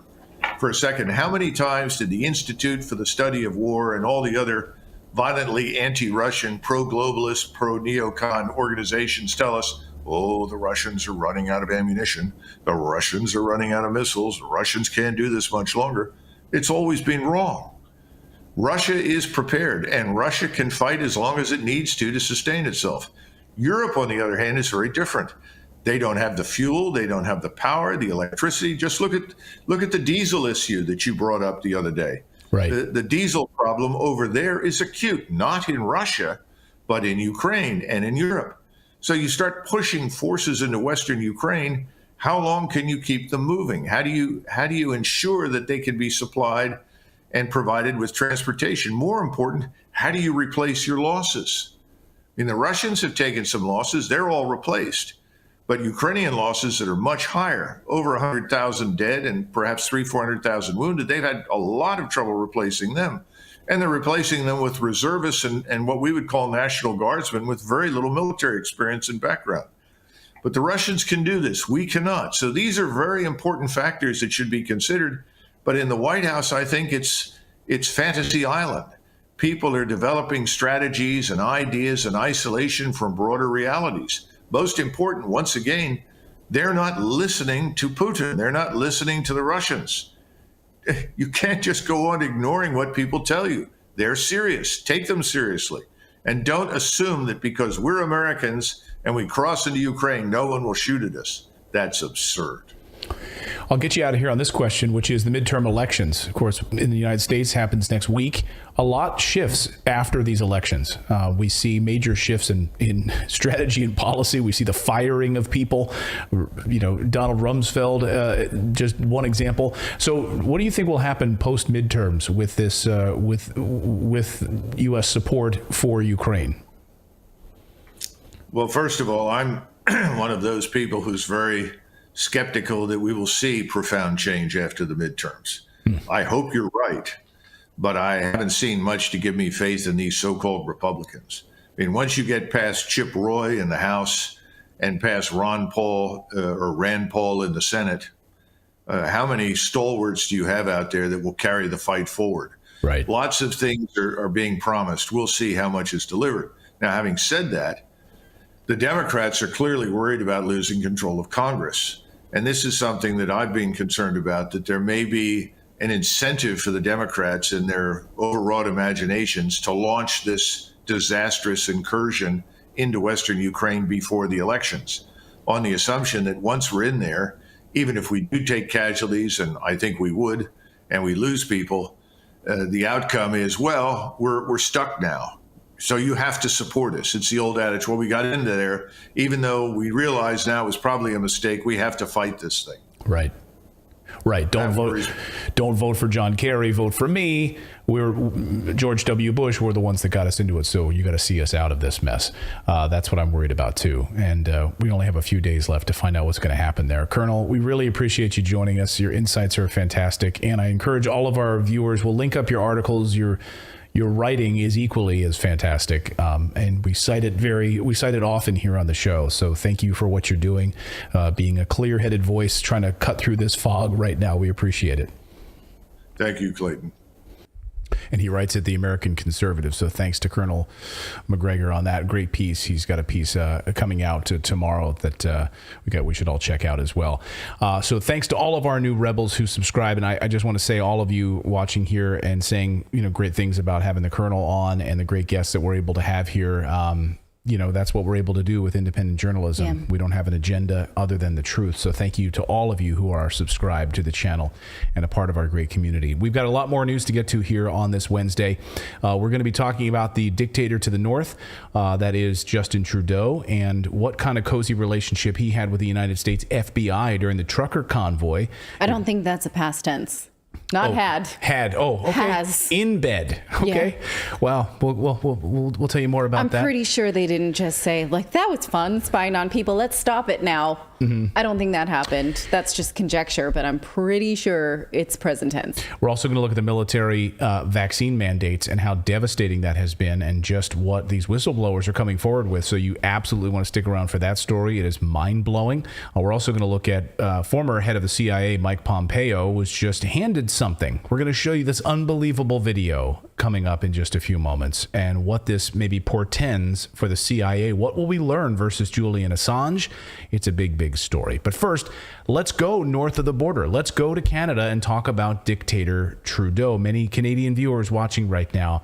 for a second, how many times did the Institute for the Study of War and all the other violently anti-Russian, pro-globalist, pro-neocon organizations tell us, oh, the Russians are running out of ammunition, the Russians are running out of missiles, the Russians can't do this much longer? It's always been wrong. Russia is prepared, and Russia can fight as long as it needs to sustain itself. Europe, on the other hand, is very different. They don't have the fuel, they don't have the power, the electricity. Just look at the diesel issue that you brought up the other day. Right. The diesel problem over there is acute, not in Russia, but in Ukraine and in Europe. So you start pushing forces into Western Ukraine. How long can you keep them moving? How do you ensure that they can be supplied and provided with transportation? More important, how do you replace your losses? I mean, the Russians have taken some losses. They're all replaced. But Ukrainian losses that are much higher, over 100,000 dead and perhaps 400,000 wounded, they've had a lot of trouble replacing them. And they're replacing them with reservists and what we would call National Guardsmen with very little military experience and background. But the Russians can do this. We cannot. So these are very important factors that should be considered. But in the White House, I think it's fantasy island. People are developing strategies and ideas in isolation from broader realities. Most important, once again, they're not listening to Putin. They're not listening to the Russians. You can't just go on ignoring what people tell you. They're serious. Take them seriously. And don't assume that because we're Americans and we cross into Ukraine, no one will shoot at us. That's absurd. I'll get you out of here on this question, which is the midterm elections. Of course, in the United States happens next week. A lot shifts after these elections. We see major shifts in strategy and policy. We see the firing of people. Donald Rumsfeld, just one example. So what do you think will happen post midterms with this, with U.S. support for Ukraine? Well, first of all, I'm one of those people who's very skeptical that we will see profound change after the midterms. I hope you're right, but I haven't seen much to give me faith in these so-called Republicans. I mean, once you get past Chip Roy in the House and past Rand Paul in the Senate, how many stalwarts do you have out there that will carry the fight forward? Right. Lots of things are being promised. We'll see how much is delivered. Now, having said that, the Democrats are clearly worried about losing control of Congress. And this is something that I've been concerned about, that there may be an incentive for the Democrats in their overwrought imaginations to launch this disastrous incursion into Western Ukraine before the elections. on the assumption that once we're in there, even if we do take casualties, and I think we would, and we lose people, the outcome is, well, we're stuck now. So you have to support us. It's the old adage, well, we got into there, even though we realize now it was probably a mistake, we have to fight this thing. Right. Right. Don't vote for John Kerry. Vote for me. We're George W. Bush. We're the ones that got us into it. So you got to see us out of this mess. That's what I'm worried about, too. And we only have a few days left to find out what's going to happen there. Colonel, we really appreciate you joining us. Your insights are fantastic. And I encourage all of our viewers, we'll link up your articles. Your writing is equally as fantastic, and we cite it often here on the show. So thank you for what you're doing, being a clear-headed voice, trying to cut through this fog right now. We appreciate it. Thank you, Clayton. And he writes at the American Conservative. So thanks to Colonel MacGregor on that great piece. He's got a piece coming out tomorrow that we should all check out as well. So thanks to all of our new rebels who subscribe. And I just want to say, all of you watching here and saying, great things about having the Colonel on and the great guests that we're able to have here. That's what we're able to do with independent journalism. Yeah. We don't have an agenda other than the truth. So thank you to all of you who are subscribed to the channel and a part of our great community. We've got a lot more news to get to here on this Wednesday. We're going to be talking about the dictator to the north, that is Justin Trudeau, and what kind of cozy relationship he had with the United States FBI during the trucker convoy. I don't think that's a past tense. Not had. Had. Oh, okay. Has. In bed. Okay. Yeah. Well, we'll tell you more about that. I'm pretty sure they didn't just say, that was fun, spying on people. Let's stop it now. Mm-hmm. I don't think that happened. That's just conjecture, but I'm pretty sure it's present tense. We're also going to look at the military vaccine mandates and how devastating that has been, and just what these whistleblowers are coming forward with. So you absolutely want to stick around for that story. It is mind-blowing. We're also going to look at former head of the CIA, Mike Pompeo, was just handed something. We're going to show you this unbelievable video coming up in just a few moments, and what this maybe portends for the CIA. What will we learn versus Julian Assange? It's a big story. But first, let's go north of the border. Let's go to Canada and talk about dictator Trudeau. Many Canadian viewers watching right now,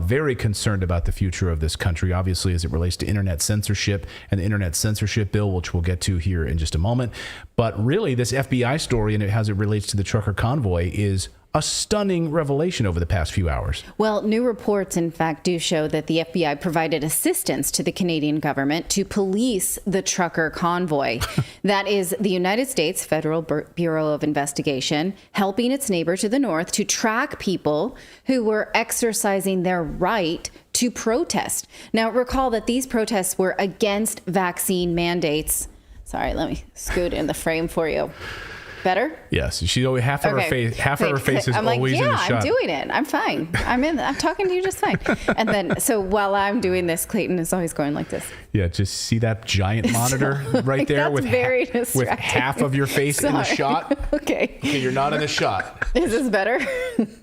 very concerned about the future of this country, obviously, as it relates to internet censorship and the internet censorship bill, which we'll get to here in just a moment. But really, this FBI story and as it relates to the trucker convoy is a stunning revelation over the past few hours. Well, new reports, in fact, do show that the FBI provided assistance to the Canadian government to police the trucker convoy. That is the United States Federal Bureau of Investigation helping its neighbor to the north to track people who were exercising their right to protest. Now, recall that these protests were against vaccine mandates. Sorry, let me scoot in the frame for you. Better? Yes. She always half of her face is I'm always in the shot. I'm doing it. I'm fine. I'm talking to you just fine. And then, so while I'm doing this, Clayton is always going like this. Yeah, just see that giant monitor right there with half of your face in the shot. Okay, you're not in the shot. Is this better?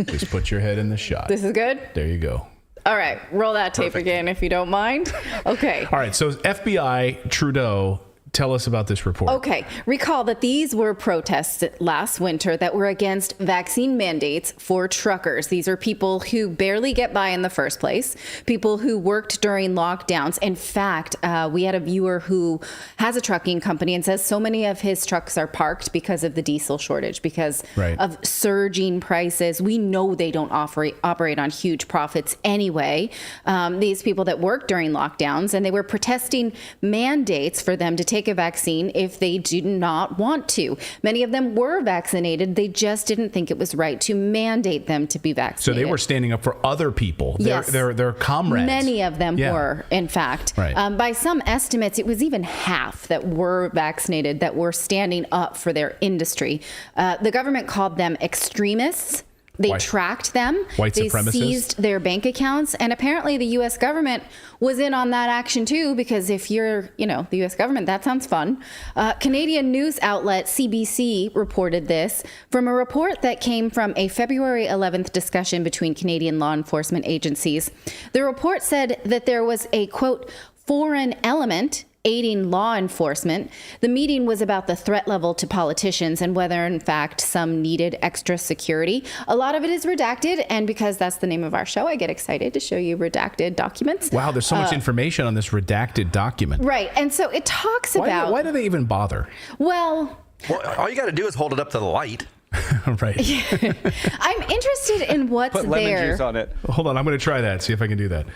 Just put your head in the shot. This is good? There you go. All right, roll that tape again if you don't mind. Okay. All right, so FBI, Trudeau, tell us about this report. Okay. Recall that these were protests last winter that were against vaccine mandates for truckers. These are people who barely get by in the first place, people who worked during lockdowns. In fact, we had a viewer who has a trucking company and says so many of his trucks are parked because of the diesel shortage, because of surging prices. We know they don't operate on huge profits anyway. These people that worked during lockdowns, and they were protesting mandates for them to take a vaccine if they do not want to. Many of them were vaccinated. They just didn't think it was right to mandate them to be vaccinated. So they were standing up for other people, yes. their comrades. Many of them were, in fact. By some estimates, it was even half that were vaccinated that were standing up for their industry. The government called them extremists. They tracked them. They seized their bank accounts. And apparently the U.S. government was in on that action, too, because if you're, the U.S. government, that sounds fun. Canadian news outlet CBC reported this from a report that came from a February 11th discussion between Canadian law enforcement agencies. The report said that there was a, quote, foreign element aiding law enforcement. The meeting was about the threat level to politicians and whether, in fact, some needed extra security. A lot of it is redacted, and because that's the name of our show, I get excited to show you redacted documents. Wow, there's so much information on this redacted document. Right, and so it talks about... Why do they even bother? Well, all you got to do is hold it up to the light. Right. I'm interested in what's Put lemon there. juice on it. Hold on, I'm going to try that, see if I can do that.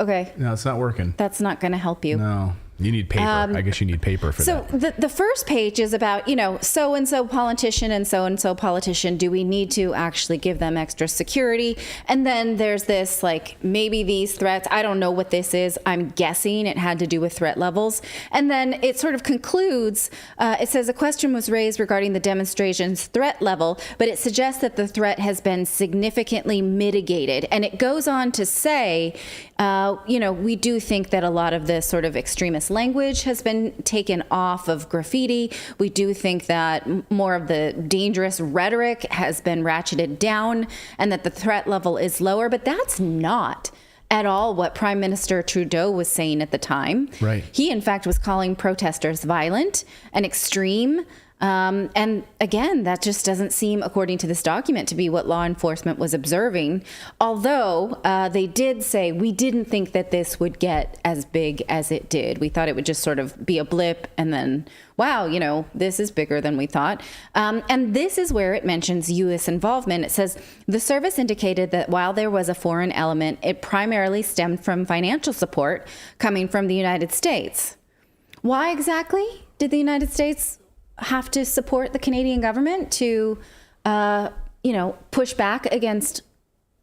Okay. No, it's not working. That's not going to help you. No. You need paper. I guess you need paper for that. So the first page is about, so-and-so politician and so-and-so politician. Do we need to actually give them extra security? And then there's this, maybe these threats. I don't know what this is. I'm guessing it had to do with threat levels. And then it sort of concludes, it says a question was raised regarding the demonstration's threat level, but it suggests that the threat has been significantly mitigated. And it goes on to say, we do think that a lot of the sort of extremist language has been taken off of graffiti. We do think that more of the dangerous rhetoric has been ratcheted down and that the threat level is lower. But that's not at all what Prime Minister Trudeau was saying at the time. Right. He, in fact, was calling protesters violent and extreme. And again, that just doesn't seem, according to this document, to be what law enforcement was observing. Although they did say, we didn't think that this would get as big as it did. We thought it would just sort of be a blip and then, wow, this is bigger than we thought. And this is where it mentions U.S. involvement. It says, the service indicated that while there was a foreign element, it primarily stemmed from financial support coming from the United States. Why exactly did the United States have to support the Canadian government to, push back against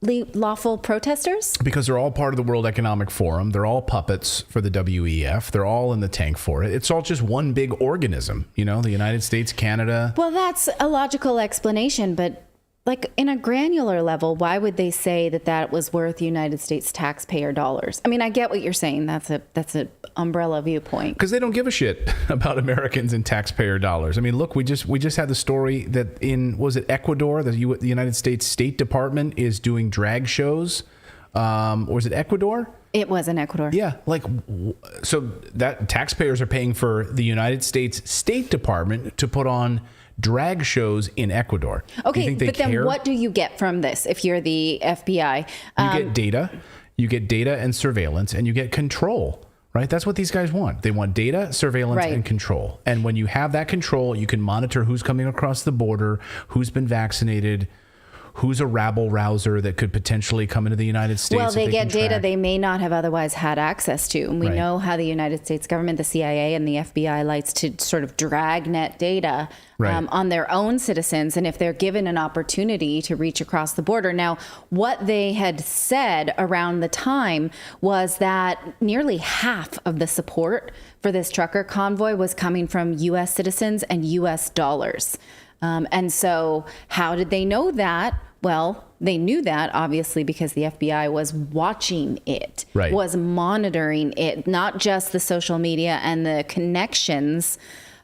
lawful protesters? Because they're all part of the World Economic Forum. They're all puppets for the WEF. They're all in the tank for it. It's all just one big organism, the United States, Canada. Well, that's a logical explanation, but in a granular level, why would they say that was worth United States taxpayer dollars? I mean, I get what you're saying. That's an umbrella viewpoint. Because they don't give a shit about Americans and taxpayer dollars. I mean, look, we just had the story that was it Ecuador, the United States State Department is doing drag shows. Or was it Ecuador? It was in Ecuador. Yeah, so that taxpayers are paying for the United States State Department to put on drag shows in Ecuador. Okay, but then what do you get from this if you're the FBI? You get data and surveillance, and you get control, right? That's what these guys want. They want data, surveillance, and control. And when you have that control, you can monitor who's coming across the border, who's been vaccinated, who's a rabble-rouser that could potentially come into the United States. Well, they get data they may not have otherwise had access to. And we know how the United States government, the CIA, and the FBI likes to sort of dragnet data on their own citizens, and if they're given an opportunity to reach across the border. Now, what they had said around the time was that nearly half of the support for this trucker convoy was coming from U.S. citizens and U.S. dollars. And so how did they know that? Well, they knew that, obviously, because the FBI was watching it, was monitoring it, not just the social media and the connections,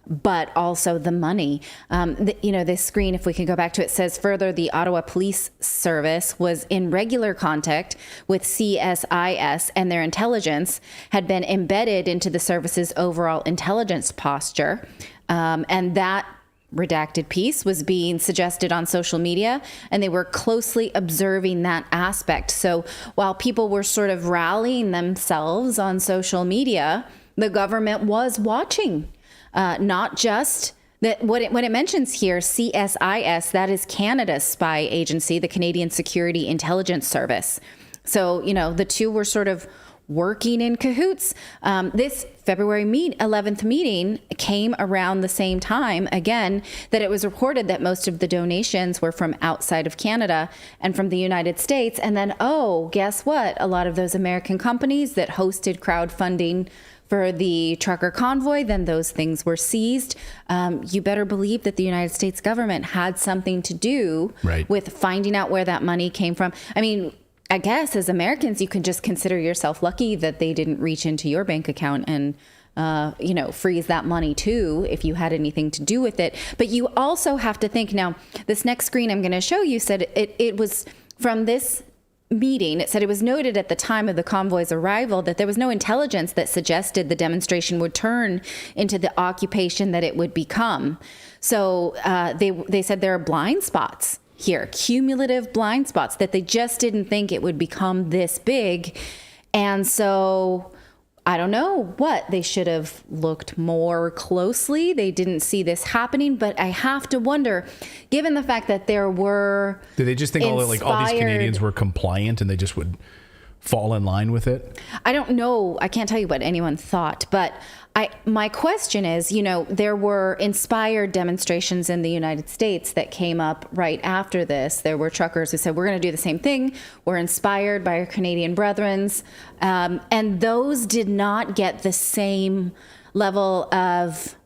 but also the money. This screen, if we can go back to it, says further, the Ottawa Police Service was in regular contact with CSIS, and their intelligence had been embedded into the service's overall intelligence posture. And that redacted piece was being suggested on social media, and they were closely observing that aspect. So while people were sort of rallying themselves on social media, the government was watching, not just that. When it mentions here, CSIS, that is Canada's spy agency, the Canadian Security Intelligence Service. So, the two were sort of working in cahoots. This February 11th meeting came around the same time, again, that it was reported that most of the donations were from outside of Canada and from the United States. And then, guess what? A lot of those American companies that hosted crowdfunding for the trucker convoy, then those things were seized. You better believe that the United States government had something to do with finding out where that money came from. I mean, I guess as Americans, you can just consider yourself lucky that they didn't reach into your bank account and, freeze that money too, if you had anything to do with it. But you also have to think, now, this next screen I'm going to show you said it was from this meeting, it said it was noted at the time of the convoy's arrival that there was no intelligence that suggested the demonstration would turn into the occupation that it would become. So they said there are blind spots here, cumulative blind spots, that they just didn't think it would become this big. And so I don't know what, they should have looked more closely. They didn't see this happening, but I have to wonder, given the fact that there were, did they just think all these Canadians were compliant and they just would fall in line with it? I don't know. I can't tell you what anyone thought, but my question is, there were inspired demonstrations in the United States that came up right after this. There were truckers who said, we're going to do the same thing. We're inspired by our Canadian brethrens. And those did not get the same level of...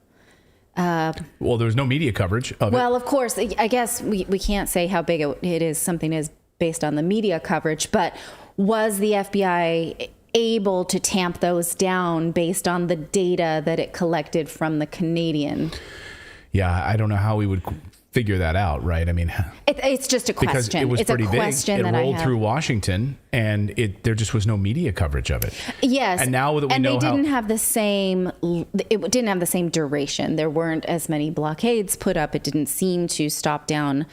well, there was no media coverage of it. Well, of course, I guess we can't say how big it is. Something is based on the media coverage, but was the FBI able to tamp those down based on the data that it collected from the Canadian? Yeah, I don't know how we would figure that out, right? I mean, it's just a question. Because it was pretty big. It rolled through Washington, and there just was no media coverage of it. Yes, and now that we know it didn't have the same duration. There weren't as many blockades put up. It didn't seem to stop down,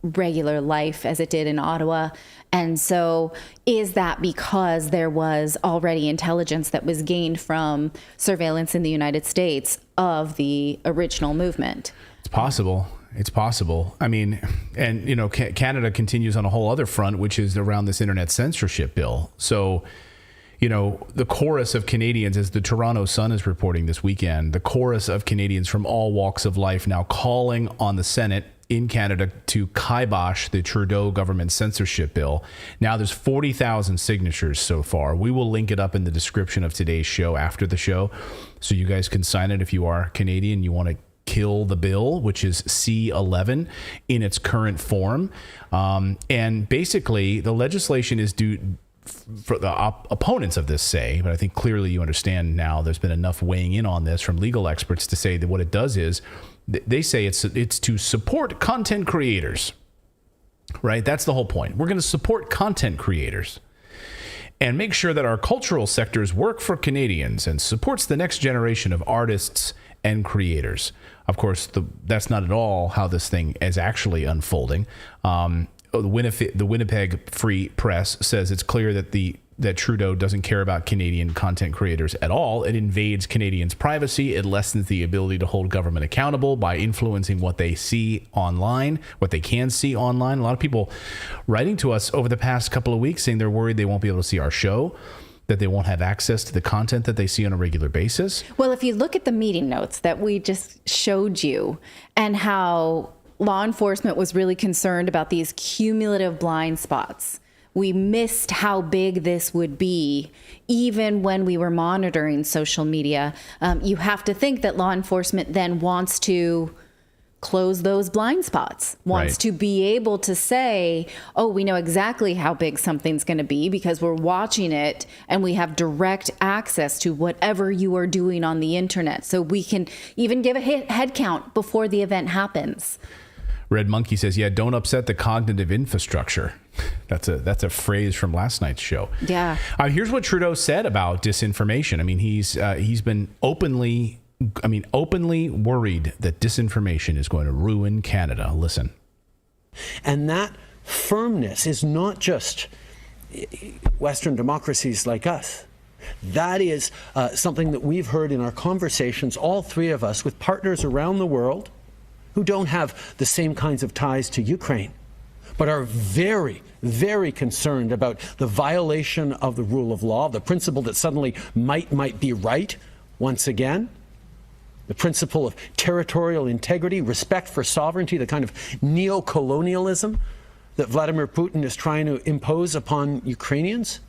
regular life as it did in Ottawa. And so is that because there was already intelligence that was gained from surveillance in the United States of the original movement? It's possible. It's possible. I mean, and, Canada continues on a whole other front, which is around this internet censorship bill. So, the chorus of Canadians, as the Toronto Sun is reporting this weekend, the chorus of Canadians from all walks of life now calling on the Senate in Canada to kibosh the Trudeau government censorship bill. Now there's 40,000 signatures so far. We will link it up in the description of today's show after the show, so you guys can sign it if you are Canadian. You want to kill the bill, which is C11 in its current form. And basically, the legislation is due, for the opponents of this say, but I think clearly you understand now, there's been enough weighing in on this from legal experts to say that what it does is, they say it's to support content creators, right? That's the whole point. We're going to support content creators and make sure that our cultural sectors work for Canadians and supports the next generation of artists and creators. Of course, that's not at all how this thing is actually unfolding. The Winnipeg Free Press says it's clear that Trudeau doesn't care about Canadian content creators at all. It invades Canadians' privacy. It lessens the ability to hold government accountable by influencing what they see online, what they can see online. A lot of people writing to us over the past couple of weeks saying they're worried they won't be able to see our show, that they won't have access to the content that they see on a regular basis. Well, if you look at the meeting notes that we just showed you and how law enforcement was really concerned about these cumulative blind spots, we missed how big this would be, even when we were monitoring social media. You have to think that law enforcement then wants to close those blind spots, wants to be able to say, oh, we know exactly how big something's going to be because we're watching it and we have direct access to whatever you are doing on the internet. So we can even give a head count before the event happens. Red Monkey says, yeah, don't upset the cognitive infrastructure. That's a phrase from last night's show. Yeah. Here's what Trudeau said about disinformation. I mean, he's been openly worried that disinformation is going to ruin Canada. Listen. And that firmness is not just Western democracies like us. That is something that we've heard in our conversations, all three of us, with partners around the world who don't have the same kinds of ties to Ukraine, but are very, very concerned about the violation of the rule of law, the principle that suddenly might be right once again, the principle of territorial integrity, respect for sovereignty, the kind of neo-colonialism that Vladimir Putin is trying to impose upon Ukrainians.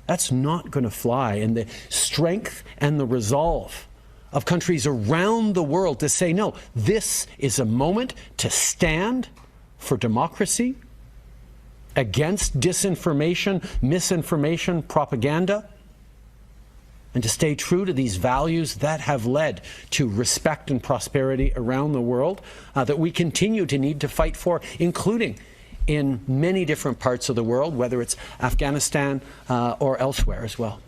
That's not going to fly. And the strength and the resolve of countries around the world to say, no, this is a moment to stand for democracy against disinformation, misinformation, propaganda, and to stay true to these values that have led to respect and prosperity around the world that we continue to need to fight for, including in many different parts of the world, whether it's Afghanistan or elsewhere as well.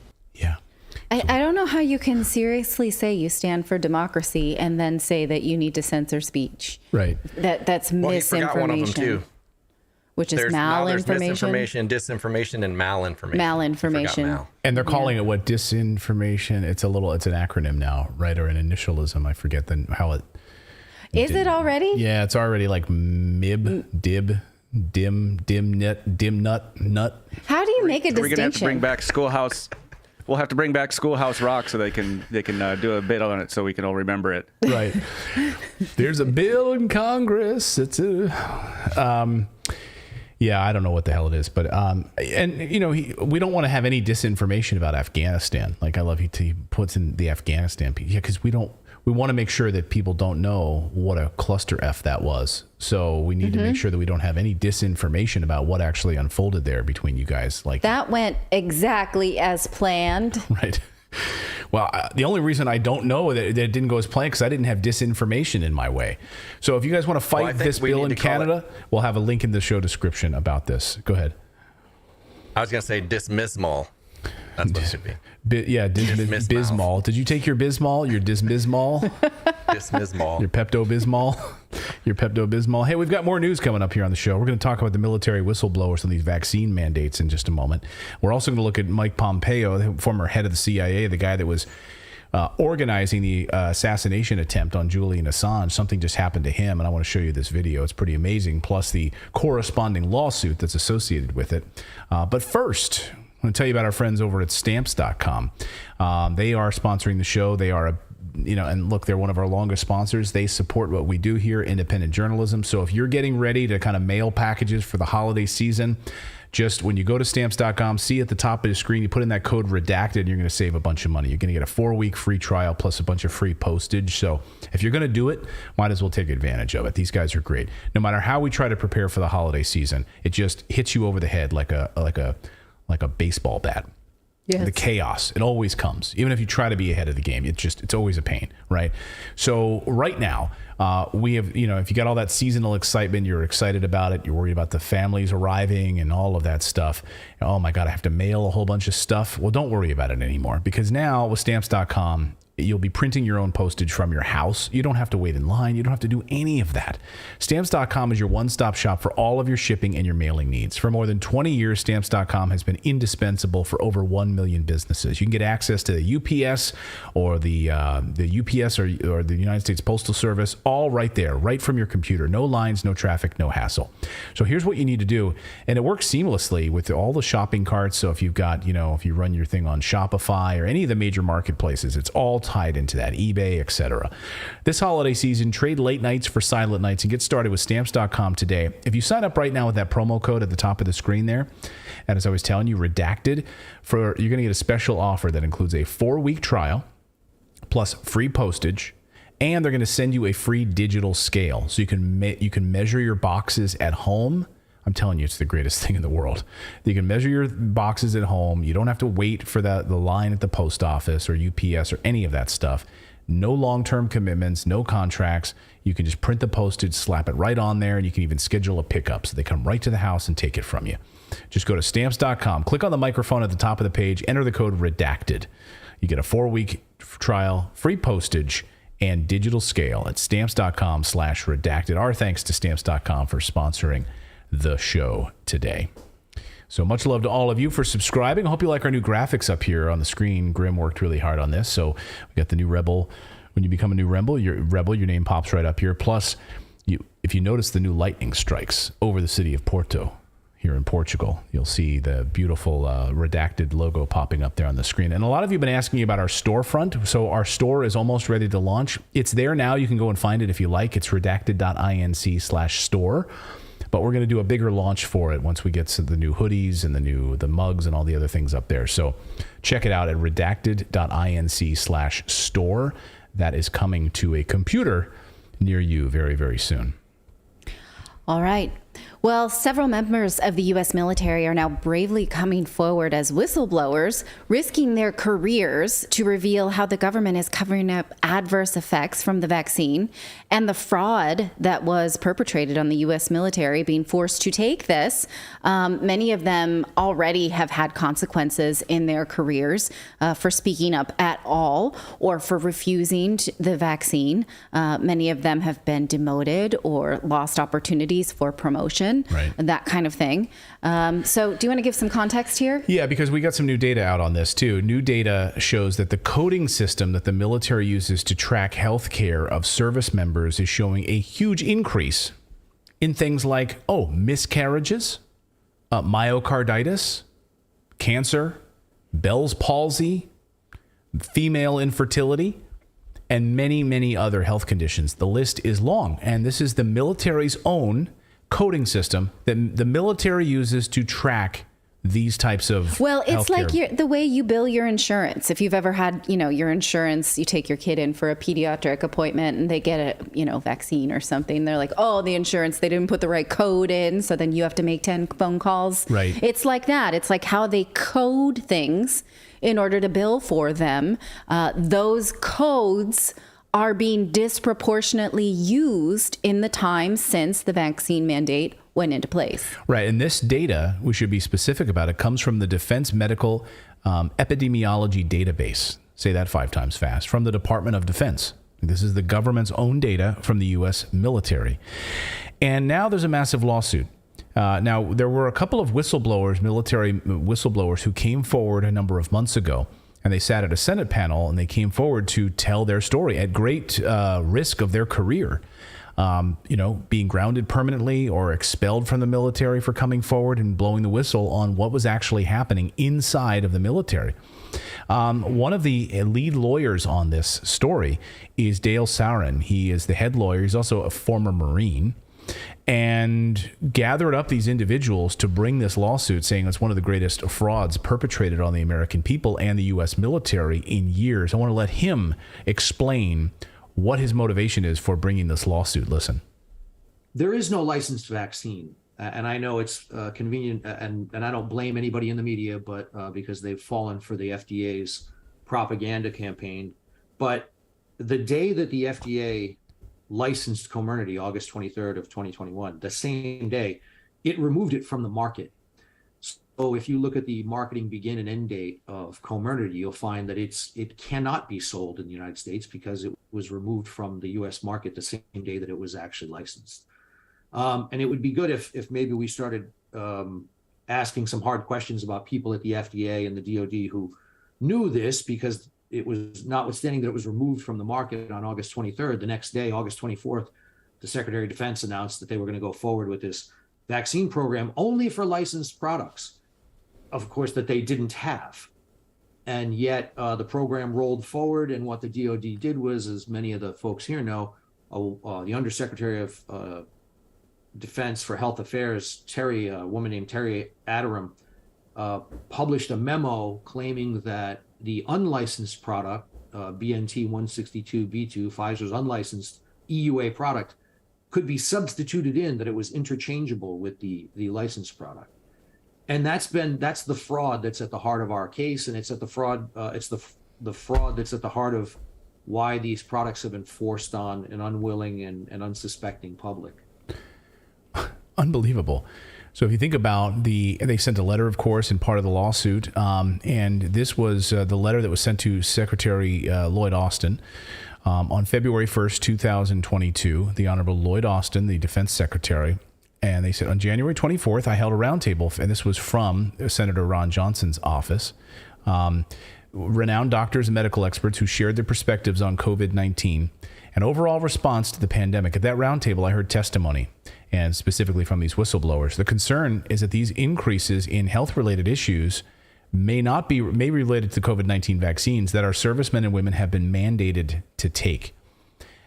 I don't know how you can seriously say you stand for democracy and then say that you need to censor speech. Right. That's Well, he misinformation. forgot one of them too. Which is There's malinformation. misinformation, disinformation, and malinformation. Malinformation. And they're calling it what? Disinformation. It's an acronym now, right? Or an initialism. I forget how it. Is it already? Yeah, it's already like MIB, DIB, dim, nut. How do you make a distinction? We're gonna have to bring back Schoolhouse. We'll have to bring back Schoolhouse Rock so they can do a bit on it so we can all remember it. Right. There's a bill in Congress. It's yeah, I don't know what the hell it is, but and you know, we don't want to have any disinformation about Afghanistan. Like, I love he puts in the Afghanistan piece, because we want to make sure that people don't know what a cluster F that was. So we need to make sure that we don't have any disinformation about what actually unfolded there between you guys. Like, that went exactly as planned. Right. Well, the only reason I don't know that it didn't go as planned because I didn't have disinformation in my way. So if you guys want to fight this bill in Canada, we'll have a link in the show description about this. Go ahead. I was going to say dismissal. That's what it should be. Bismol. Did you take your Bismol? Your Dismismol? Dismismol. Your Pepto-Bismol? Your Pepto-Bismol. Hey, we've got more news coming up here on the show. We're going to talk about the military whistleblowers and these vaccine mandates in just a moment. We're also going to look at Mike Pompeo, the former head of the CIA, the guy that was organizing the assassination attempt on Julian Assange. Something just happened to him, and I want to show you this video. It's pretty amazing, plus the corresponding lawsuit that's associated with it. But first, I'm going to tell you about our friends over at Stamps.com. They are sponsoring the show. They are, and look, they're one of our longest sponsors. They support what we do here, independent journalism. So if you're getting ready to kind of mail packages for the holiday season, just when you go to Stamps.com, see at the top of the screen, you put in that code Redacted, and you're going to save a bunch of money. You're going to get a 4-week free trial plus a bunch of free postage. So if you're going to do it, might as well take advantage of it. These guys are great. No matter how we try to prepare for the holiday season, it just hits you over the head like a baseball bat. Yes. The chaos, it always comes. Even if you try to be ahead of the game, it's always a pain, right? So right now, we have, if you got all that seasonal excitement, you're excited about it, you're worried about the families arriving and all of that stuff. Oh my God, I have to mail a whole bunch of stuff. Well, don't worry about it anymore, because now with Stamps.com, you'll be printing your own postage from your house. You don't have to wait in line. You don't have to do any of that. Stamps.com is your one-stop shop for all of your shipping and your mailing needs. For more than 20 years, Stamps.com has been indispensable for over 1 million businesses. You can get access to the UPS or the UPS or the United States Postal Service, all right there, right from your computer. No lines, no traffic, no hassle. So here's what you need to do, and it works seamlessly with all the shopping carts. So if you've got, if you run your thing on Shopify or any of the major marketplaces, it's all tied into that, eBay, etc. This holiday season, trade late nights for silent nights and get started with Stamps.com today. If you sign up right now with that promo code at the top of the screen there, and as I was telling you, Redacted, you're going to get a special offer that includes a 4-week trial plus free postage, and they're going to send you a free digital scale so you can measure your boxes at home. I'm telling you, it's the greatest thing in the world. You can measure your boxes at home. You don't have to wait for the line at the post office or UPS or any of that stuff. No long-term commitments, no contracts. You can just print the postage, slap it right on there, and you can even schedule a pickup so they come right to the house and take it from you. Just go to Stamps.com, click on the microphone at the top of the page, enter the code Redacted. You get a 4-week trial, free postage, and digital scale at Stamps.com/redacted. Our thanks to Stamps.com for sponsoring the show today. So much love to all of you for subscribing. I hope you like our new graphics up here on the screen. Grim worked really hard on this. So we got the new Rebel. When you become a new Rebel, your name pops right up here. Plus, if you notice the new lightning strikes over the city of Porto here in Portugal, you'll see the beautiful Redacted logo popping up there on the screen. And a lot of you have been asking me about our storefront. So our store is almost ready to launch. It's there now. You can go and find it if you like. It's redacted.inc/store. But we're going to do a bigger launch for it once we get to the new hoodies and the mugs and all the other things up there. So check it out at redacted.inc/store. That is coming to a computer near you very, very soon. All right. Well, several members of the U.S. military are now bravely coming forward as whistleblowers, risking their careers to reveal how the government is covering up adverse effects from the vaccine and the fraud that was perpetrated on the U.S. military being forced to take this. Many of them already have had consequences in their careers for speaking up at all or for refusing the vaccine. Many of them have been demoted or lost opportunities for promotion, right, that kind of thing. So do you want to give some context here? Yeah, because we got some new data out on this too. New data shows that the coding system that the military uses to track health care of service members is showing a huge increase in things like, miscarriages, myocarditis, cancer, Bell's palsy, female infertility, and many, many other health conditions. The list is long, and this is the military's own coding system that the military uses to track these types of Well, it's healthcare. like the way you bill your insurance. If you've ever had, your insurance, you take your kid in for a pediatric appointment and they get a, vaccine or something. They're like, the insurance, they didn't put the right code in. So then you have to make 10 phone calls. Right. It's like that. It's like how they code things in order to bill for them. Those codes are being disproportionately used in the time since the vaccine mandate went into place. Right. And this data, we should be specific about it, comes from the Defense Medical Epidemiology Database. Say that 5 times fast. From the Department of Defense. This is the government's own data from the U.S. military. And now there's a massive lawsuit. Now, there were a couple of whistleblowers, military whistleblowers, who came forward a number of months ago. And they sat at a Senate panel and they came forward to tell their story at great risk of their career. Being grounded permanently or expelled from the military for coming forward and blowing the whistle on what was actually happening inside of the military. One of the lead lawyers on this story is Dale Saurin. He is the head lawyer. He's also a former Marine, and gathered up these individuals to bring this lawsuit, saying it's one of the greatest frauds perpetrated on the American people and the U.S. military in years. I want to let him explain what his motivation is for bringing this lawsuit. Listen. There is no licensed vaccine. And I know it's convenient, and I don't blame anybody in the media, but because they've fallen for the FDA's propaganda campaign. But the day that the FDA licensed Comirnaty, August 23rd of 2021, the same day, it removed it from the market. So if you look at the marketing begin and end date of Comirnaty, you'll find that it cannot be sold in the United States because it was removed from the U.S. market the same day that it was actually licensed. And it would be good if maybe we started asking some hard questions about people at the FDA and the DOD who knew this, because it was, notwithstanding that it was removed from the market on August 23rd, the next day, August 24th, the Secretary of Defense announced that they were going to go forward with this vaccine program only for licensed products, of course, that they didn't have. And yet the program rolled forward, and what the DOD did was, as many of the folks here know, the Undersecretary of Defense for Health Affairs, a woman named Terry Aderam, published a memo claiming that the unlicensed product, BNT162b2, Pfizer's unlicensed EUA product, could be substituted in, that it was interchangeable with the licensed product. And that's the fraud that's at the heart of our case, and it's at the fraud that's at the heart of why these products have been forced on an unwilling and unsuspecting public. Unbelievable. So if you think about they sent a letter, of course, in part of the lawsuit, and this was the letter that was sent to Secretary Lloyd Austin on February 1st, 2022, the Honorable Lloyd Austin, the Defense Secretary. And they said, on January 24th, I held a roundtable, and this was from Senator Ron Johnson's office. Renowned doctors and medical experts who shared their perspectives on COVID-19 and overall response to the pandemic. At that roundtable, I heard testimony, and specifically from these whistleblowers. The concern is that these increases in health-related issues may be related to COVID-19 vaccines that our servicemen and women have been mandated to take.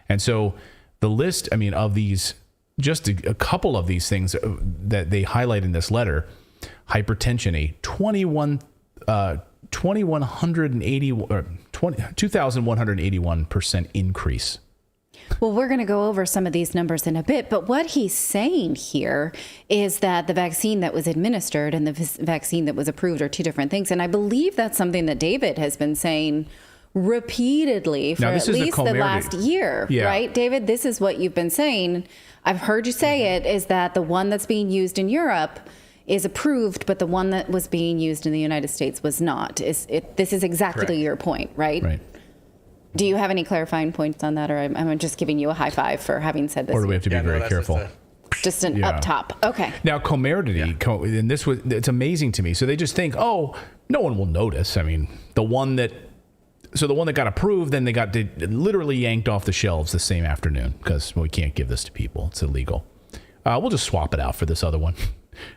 And so the list, of these, just a couple of ththese things that they highlight in this letter: hypertension, a 2,181% increase. Well, we're going to go over some of these numbers in a bit, but what he's saying here is that the vaccine that was administered and the vaccine that was approved are two different things. And I believe that's something that David has been saying repeatedly for at least the last year, right? David, this is what you've been saying. I've heard you say it, is that the one that's being used in Europe is approved, but the one that was being used in the United States was not. This is exactly your point, right? Right. Do you have any clarifying points on that, or I'm just giving you a high five for having said this? Or do we have to be very careful? Just an up top. Okay. Now, comorbidity, and it's amazing to me. So they just think, oh, no one will notice. I mean, the one that got approved, then they got literally yanked off the shelves the same afternoon because we can't give this to people. It's illegal. We'll just swap it out for this other one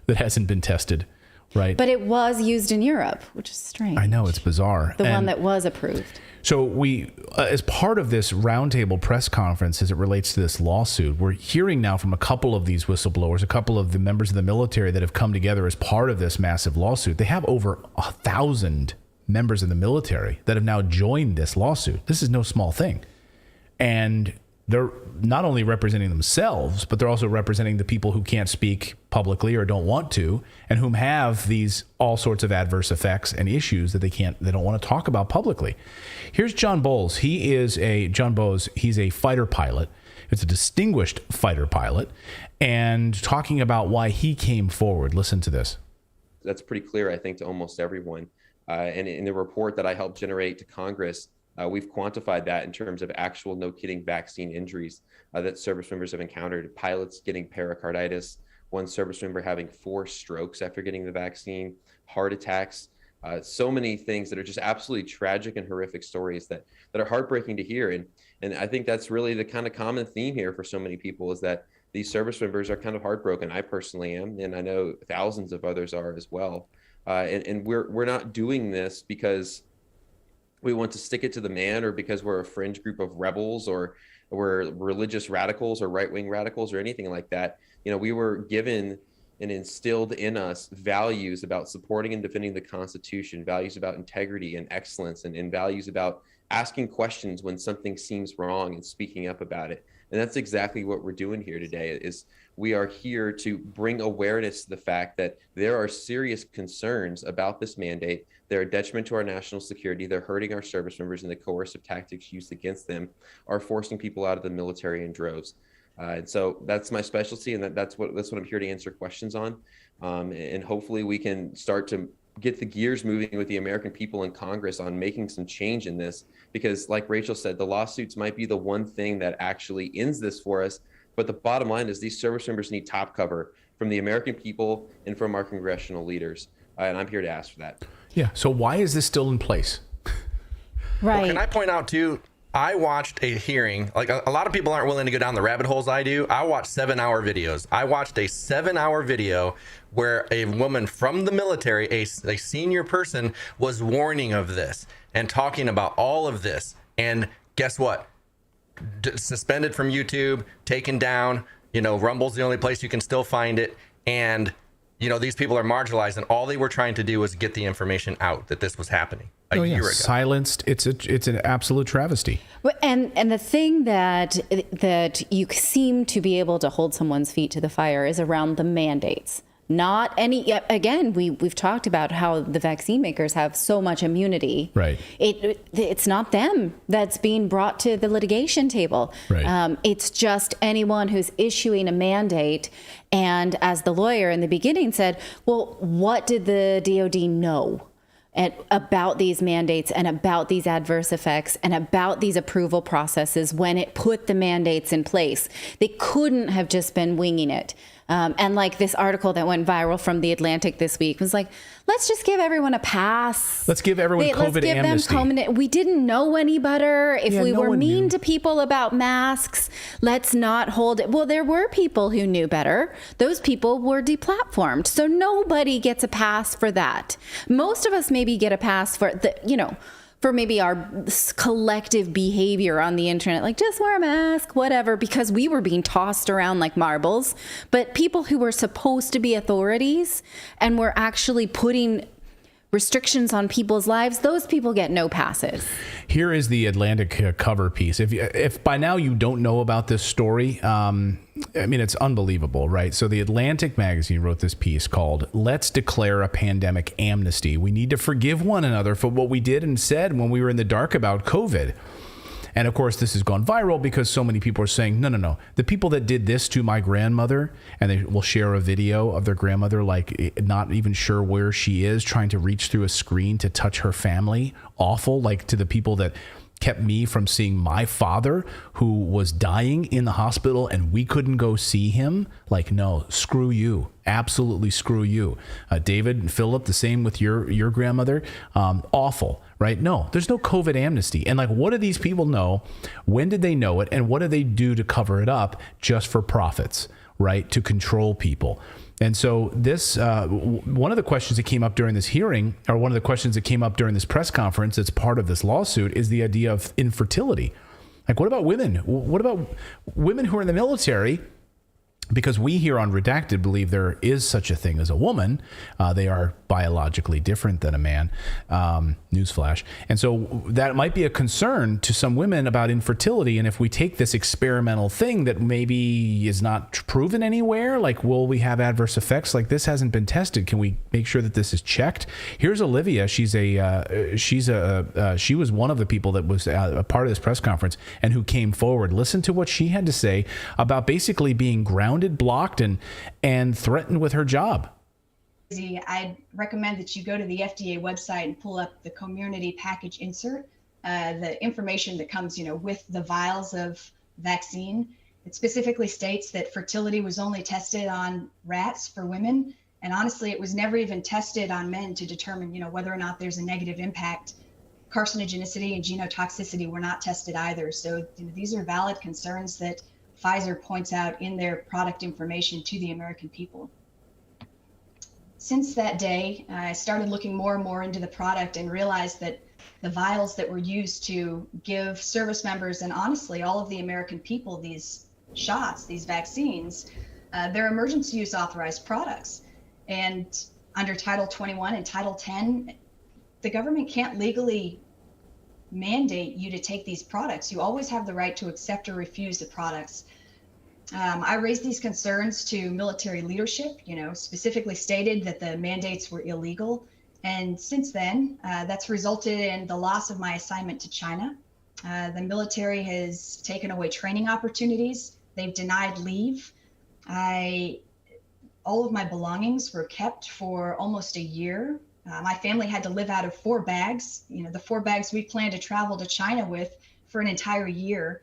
that hasn't been tested, right? But it was used in Europe, which is strange. I know, it's bizarre. The one that was approved. So we, as part of this roundtable press conference as it relates to this lawsuit, we're hearing now from a couple of these whistleblowers, a couple of the members of the military that have come together as part of this massive lawsuit. They have over 1,000 members of the military that have now joined this lawsuit. This is no small thing. And they're not only representing themselves, but they're also representing the people who can't speak publicly or don't want to, and whom have these all sorts of adverse effects and issues that they don't want to talk about publicly. Here's John Bowles. He's a fighter pilot. It's a distinguished fighter pilot, and talking about why he came forward. Listen to this. That's pretty clear, I think, to almost everyone. And in the report that I helped generate to Congress, we've quantified that in terms of actual, no kidding, vaccine injuries that service members have encountered. Pilots getting pericarditis, one service member having 4 strokes after getting the vaccine, heart attacks, so many things that are just absolutely tragic and horrific stories that are heartbreaking to hear. And I think that's really the kind of common theme here for so many people, is that these service members are kind of heartbroken. I personally am, and I know thousands of others are as well. And we're not doing this because we want to stick it to the man, or because we're a fringe group of rebels, or we're religious radicals or right-wing radicals or anything like that. You know, we were given and instilled in us values about supporting and defending the Constitution, values about integrity and excellence, and values about asking questions when something seems wrong and speaking up about it. And that's exactly what we're doing here today. Is we are here to bring awareness to the fact that there are serious concerns about this mandate. They're a detriment to our national security. They're hurting our service members, and the coercive tactics used against them are forcing people out of the military in droves. And so that's my specialty, and that's what I'm here to answer questions on. And hopefully we can start to get the gears moving with the American people in Congress on making some change in this, because like Rachel said, the lawsuits might be the one thing that actually ends this for us. But the bottom line is these service members need top cover from the American people and from our congressional leaders. And I'm here to ask for that. Yeah. So why is this still in place? Right. Well, can I point out too, I watched a hearing, like a lot of people aren't willing to go down the rabbit holes I do. I watch 7-hour videos. I watched a 7-hour video where a woman from the military, a senior person, was warning of this and talking about all of this. And guess what? Suspended from YouTube, taken down. You know, Rumble's the only place you can still find it. And, you know, these people are marginalized, and all they were trying to do was get the information out that this was happening. A year ago. Silenced. It's an absolute travesty. And the thing that you seem to be able to hold someone's feet to the fire is around the mandates. Not any. Again, we've talked about how the vaccine makers have so much immunity. Right. It's not them that's being brought to the litigation table. Right. It's just anyone who's issuing a mandate. And as the lawyer in the beginning said, well, what did the DOD know about these mandates and about these adverse effects and about these approval processes when it put the mandates in place? They couldn't have just been winging it. And like this article that went viral from The Atlantic this week was like, let's just give everyone a pass. Let's give everyone COVID amnesty. We didn't know any better. If we were mean to people about masks, let's not hold it. Well, there were people who knew better. Those people were deplatformed. So nobody gets a pass for that. Most of us maybe get a pass for for maybe our collective behavior on the internet, like just wear a mask, whatever, because we were being tossed around like marbles. But people who were supposed to be authorities and were actually putting restrictions on people's lives, those people get no passes. Here is the Atlantic cover piece. If by now you don't know about this story, I mean, it's unbelievable, right? So the Atlantic magazine wrote this piece called "Let's Declare a Pandemic Amnesty. We need to forgive one another for what we did and said when we were in the dark about COVID." And of course, this has gone viral because so many people are saying, no. The people that did this to my grandmother, and they will share a video of their grandmother, like not even sure where she is, trying to reach through a screen to touch her family. Awful. Like to the people that kept me from seeing my father, who was dying in the hospital and we couldn't go see him. Like, no, screw you. Absolutely screw you. David and Philip, the same with your grandmother. Awful, right? No, there's no COVID amnesty. And like, what do these people know? When did they know it? And what do they do to cover it up just for profits, right? To control people. And so this, one of the questions that came up during this hearing, or one of the questions that came up during this press conference that's part of this lawsuit, is the idea of infertility. Like, what about women? What about women who are in the military? Because we here on Redacted believe there is such a thing as a woman. They are biologically different than a man. Newsflash. And so that might be a concern to some women about infertility. And if we take this experimental thing that maybe is not proven anywhere, like, will we have adverse effects? Like, this hasn't been tested. Can we make sure that this is checked? Here's Olivia. She was one of the people that was a part of this press conference and who came forward. Listen to what she had to say about basically being grounded, blocked, and threatened with her job. I'd recommend that you go to the FDA website and pull up the community package insert, the information that comes, with the vials of vaccine. It specifically states that fertility was only tested on rats for women, and honestly, it was never even tested on men to determine, whether or not there's a negative impact. Carcinogenicity and genotoxicity were not tested either. So these are valid concerns that Pfizer points out in their product information to the American people. Since that day, I started looking more and more into the product and realized that the vials that were used to give service members and honestly all of the American people these shots, these vaccines, they're emergency use authorized products. And under Title 21 and Title 10, the government can't legally mandate you to take these products. You always have the right to accept or refuse the products. I raised these concerns to military leadership, specifically stated that the mandates were illegal. And since then, that's resulted in the loss of my assignment to China. The military has taken away training opportunities. They've denied leave. All of my belongings were kept for almost a year. My family had to live out of 4 bags, the 4 bags we planned to travel to China with for an entire year.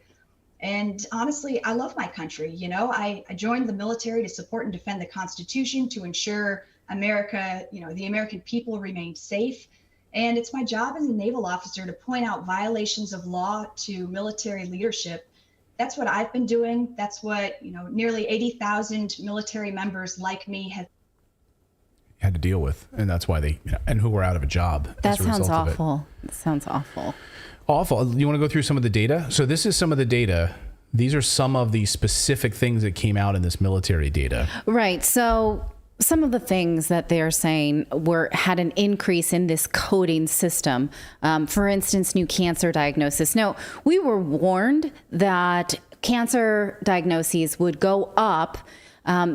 And honestly, I love my country. I joined the military to support and defend the Constitution, to ensure America, the American people remain safe. And it's my job as a naval officer to point out violations of law to military leadership. That's what I've been doing. That's what, nearly 80,000 military members like me have had to deal with, and that's why they, and who were out of a job. That sounds awful. That sounds awful. Awful. You want to go through some of the data? So this is some of the data. These are some of the specific things that came out in this military data. Right. So some of the things that they're saying had an increase in this coding system. For instance, new cancer diagnosis. Now, we were warned that cancer diagnoses would go up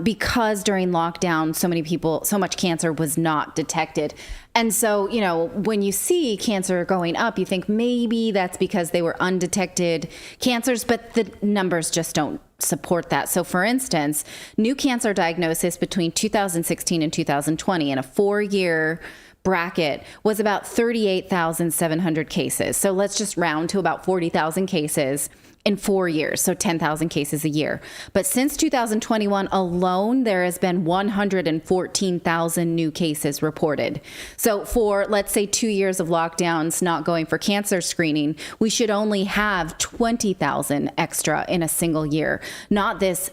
because during lockdown, so much cancer was not detected. And so, when you see cancer going up, you think maybe that's because they were undetected cancers, but the numbers just don't support that. So for instance, new cancer diagnosis between 2016 and 2020 in a 4-year bracket was about 38,700 cases. So let's just round to about 40,000 cases in 4 years, so 10,000 cases a year. But since 2021 alone, there has been 114,000 new cases reported. So for, let's say, 2 years of lockdowns not going for cancer screening, we should only have 20,000 extra in a single year, not this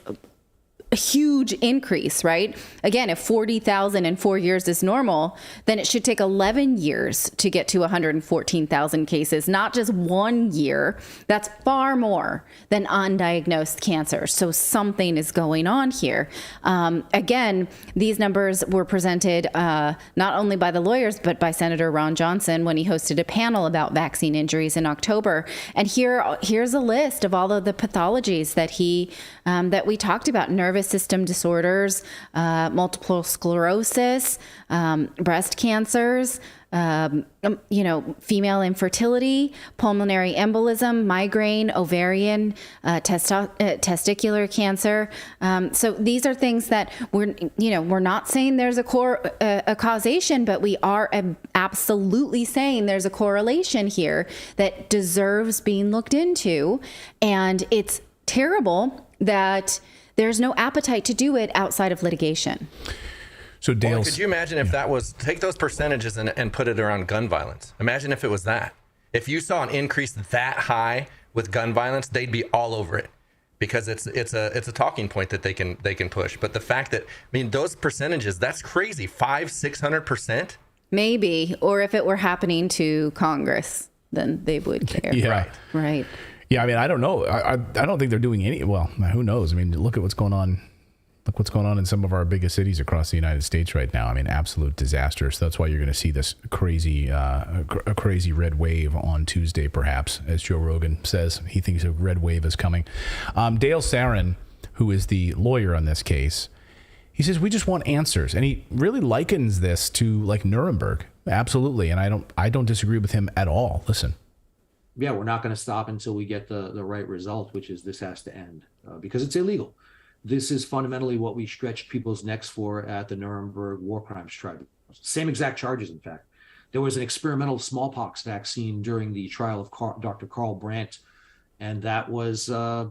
a huge increase, right? Again, if 40,000 in 4 years is normal, then it should take 11 years to get to 114,000 cases, not just 1 year. That's far more than undiagnosed cancer. So something is going on here. Again, these numbers were presented not only by the lawyers, but by Senator Ron Johnson when he hosted a panel about vaccine injuries in October. And here's a list of all of the pathologies that we talked about: nervous system disorders, multiple sclerosis, breast cancers, female infertility, pulmonary embolism, migraine, ovarian, testicular cancer. So these are things that we're not saying there's a causation, but we are absolutely saying there's a correlation here that deserves being looked into. And it's terrible that there's no appetite to do it outside of litigation. So Dale, could you imagine if that was, take those percentages and put it around gun violence? Imagine if it was that. If you saw an increase that high with gun violence, they'd be all over it, because it's a talking point that they can push. But the fact that, those percentages, that's crazy. 500-600%. Maybe, or if it were happening to Congress, then they would care. Yeah. Right. Yeah, I don't know. I don't think they're doing any. Well, who knows? Look at what's going on. Look what's going on in some of our biggest cities across the United States right now. Absolute disaster. So that's why you're going to see this crazy, a crazy red wave on Tuesday, perhaps, as Joe Rogan says. He thinks a red wave is coming. Dale Sarin, who is the lawyer on this case, he says we just want answers, and he really likens this to like Nuremberg. Absolutely, and I don't disagree with him at all. Listen. Yeah, we're not going to stop until we get the right result, which is this has to end because it's illegal. This is fundamentally what we stretched people's necks for at the Nuremberg War Crimes Tribunal. Same exact charges, in fact. There was an experimental smallpox vaccine during the trial of Dr. Carl Brandt, and that was, that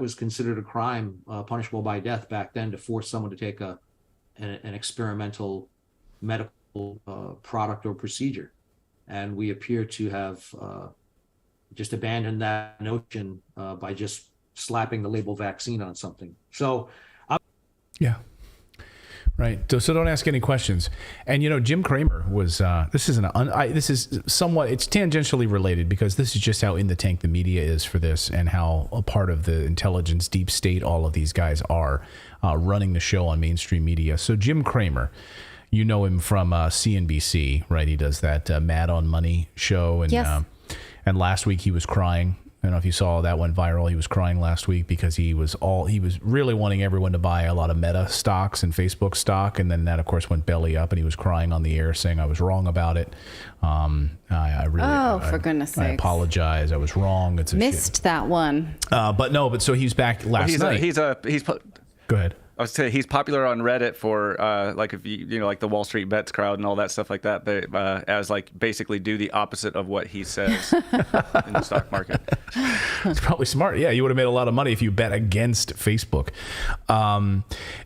was considered a crime punishable by death back then, to force someone to take an experimental medical product or procedure. And we appear to have just abandoned that notion by just slapping the label vaccine on something. So, yeah, right. So don't ask any questions. And Jim Cramer was. This is this is somewhat. It's tangentially related, because this is just how in the tank the media is for this, and how a part of the intelligence deep state all of these guys are running the show on mainstream media. So Jim Cramer. You know him from CNBC, right? He does that Mad on Money show. And, yes. And last week he was crying. I don't know if you saw that went viral. He was crying last week because he was really wanting everyone to buy a lot of Meta stocks and Facebook stock. And then that, of course, went belly up, and he was crying on the air saying I was wrong about it. For goodness sake. I apologize. I was wrong. Missed that one. But so he's back last night. Go ahead. I was saying he's popular on Reddit for like if like the Wall Street Bets crowd and all that stuff like that. They as like basically do the opposite of what he says in the stock market. It's probably smart. Yeah, you would have made a lot of money if you bet against Facebook.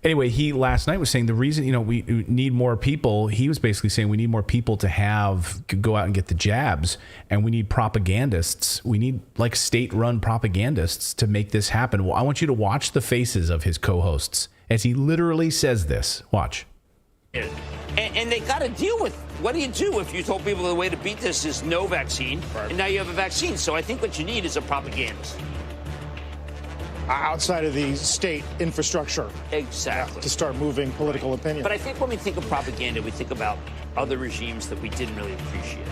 Anyway, he last night was saying the reason we need more people. He was basically saying we need more people to go out and get the jabs, and we need propagandists. We need like state-run propagandists to make this happen. Well, I want you to watch the faces of his co-hosts as he literally says this. Watch. And they got to deal with, what do you do if you told people the way to beat this is no vaccine, and now you have a vaccine? So I think what you need is a propagandist. Outside of the state infrastructure. Exactly. To start moving political opinion. But I think when we think of propaganda, we think about other regimes that we didn't really appreciate.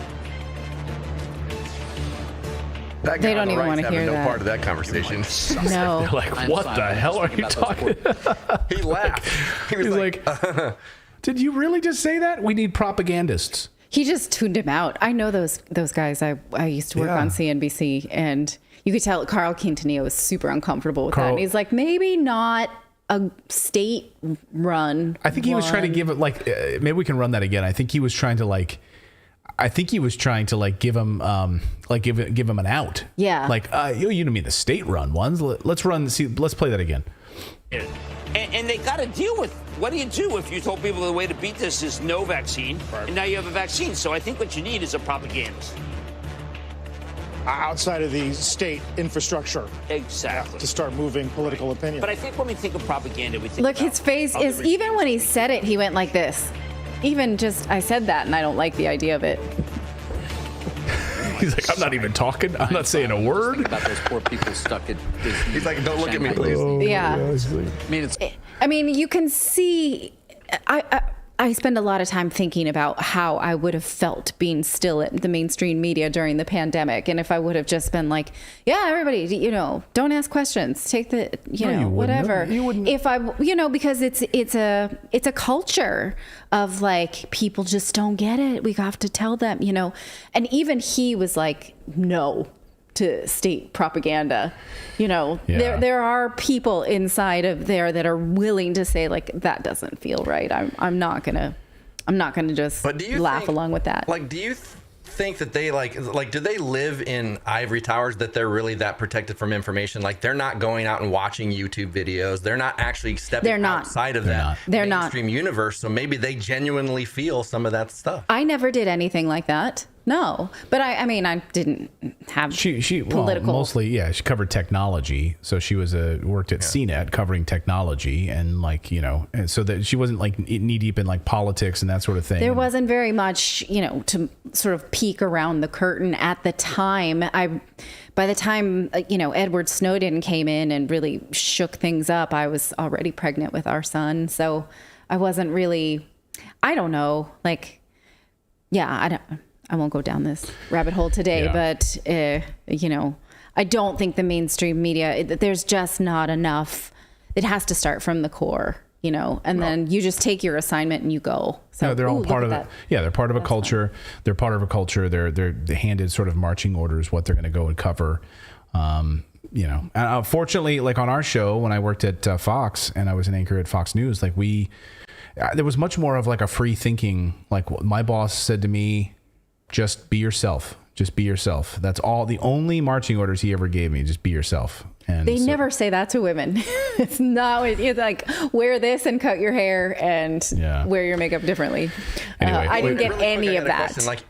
That they don't even want to hear no that. part of that conversation. No. They're like, what the hell are you talking about? He laughed. He was like did you really just say that? We need propagandists. He just tuned him out. I know those guys. I used to work on CNBC, and you could tell Carl Quintanilla was super uncomfortable with that. And he's like, maybe not a state-run. I think he was trying to give it maybe we can run that again. I think he was trying to give him give him an out. Yeah. You don't mean the state-run ones. Let's play that again. And they got to deal with, what do you do if you told people the way to beat this is no vaccine, and now you have a vaccine? So I think what you need is a propagandist. outside of the state infrastructure. Exactly. To start moving political opinion. But I think when we think of propaganda, we think Look, about his face other is, even when he said it, he went like this. Even just, I said that and I don't like the idea of it. He's like, I'm not even talking. I'm not saying a word. Think about those poor people stuck at Disney. He's like, don't look at me, please. Yeah. I mean, You can see, I spend a lot of time thinking about how I would have felt being still at the mainstream media during the pandemic. And if I would have just been like, yeah, everybody, don't ask questions, take the, whatever. You wouldn't. If I, because it's a culture of like, people just don't get it. We have to tell them, and even he was like, no to state propaganda. There are people inside of there that are willing to say like, that doesn't feel right. I'm not gonna just laugh along with that. Like, do you think that they do they live in ivory towers, that they're really that protected from information? Like, they're not going out and watching YouTube videos. They're not actually stepping outside of that mainstream universe. So maybe they genuinely feel some of that stuff. I never did anything like that. No, but I didn't have she political. Mostly, yeah. She covered technology, so she was worked at CNET covering technology, and and so that she wasn't like knee deep in like politics and that sort of thing. There wasn't very much, to sort of peek around the curtain at the time. By the time Edward Snowden came in and really shook things up, I was already pregnant with our son, so I wasn't really. I don't know, I won't go down this rabbit hole today, but, I don't think the mainstream media, there's just not enough. It has to start from the core, and then you just take your assignment and you go. So they're all part of it. Yeah, they're part of a culture. They're part of a culture. They're handed sort of marching orders, what they're going to go and cover. Fortunately, like on our show, when I worked at Fox and I was an anchor at Fox News, there was much more of like a free thinking. Like my boss said to me, just be yourself. Just be yourself. That's all. The only marching orders he ever gave me, just be yourself. And they never say that to women. It's not. It's like, wear this and cut your hair and wear your makeup differently. Anyway, I didn't get any of that.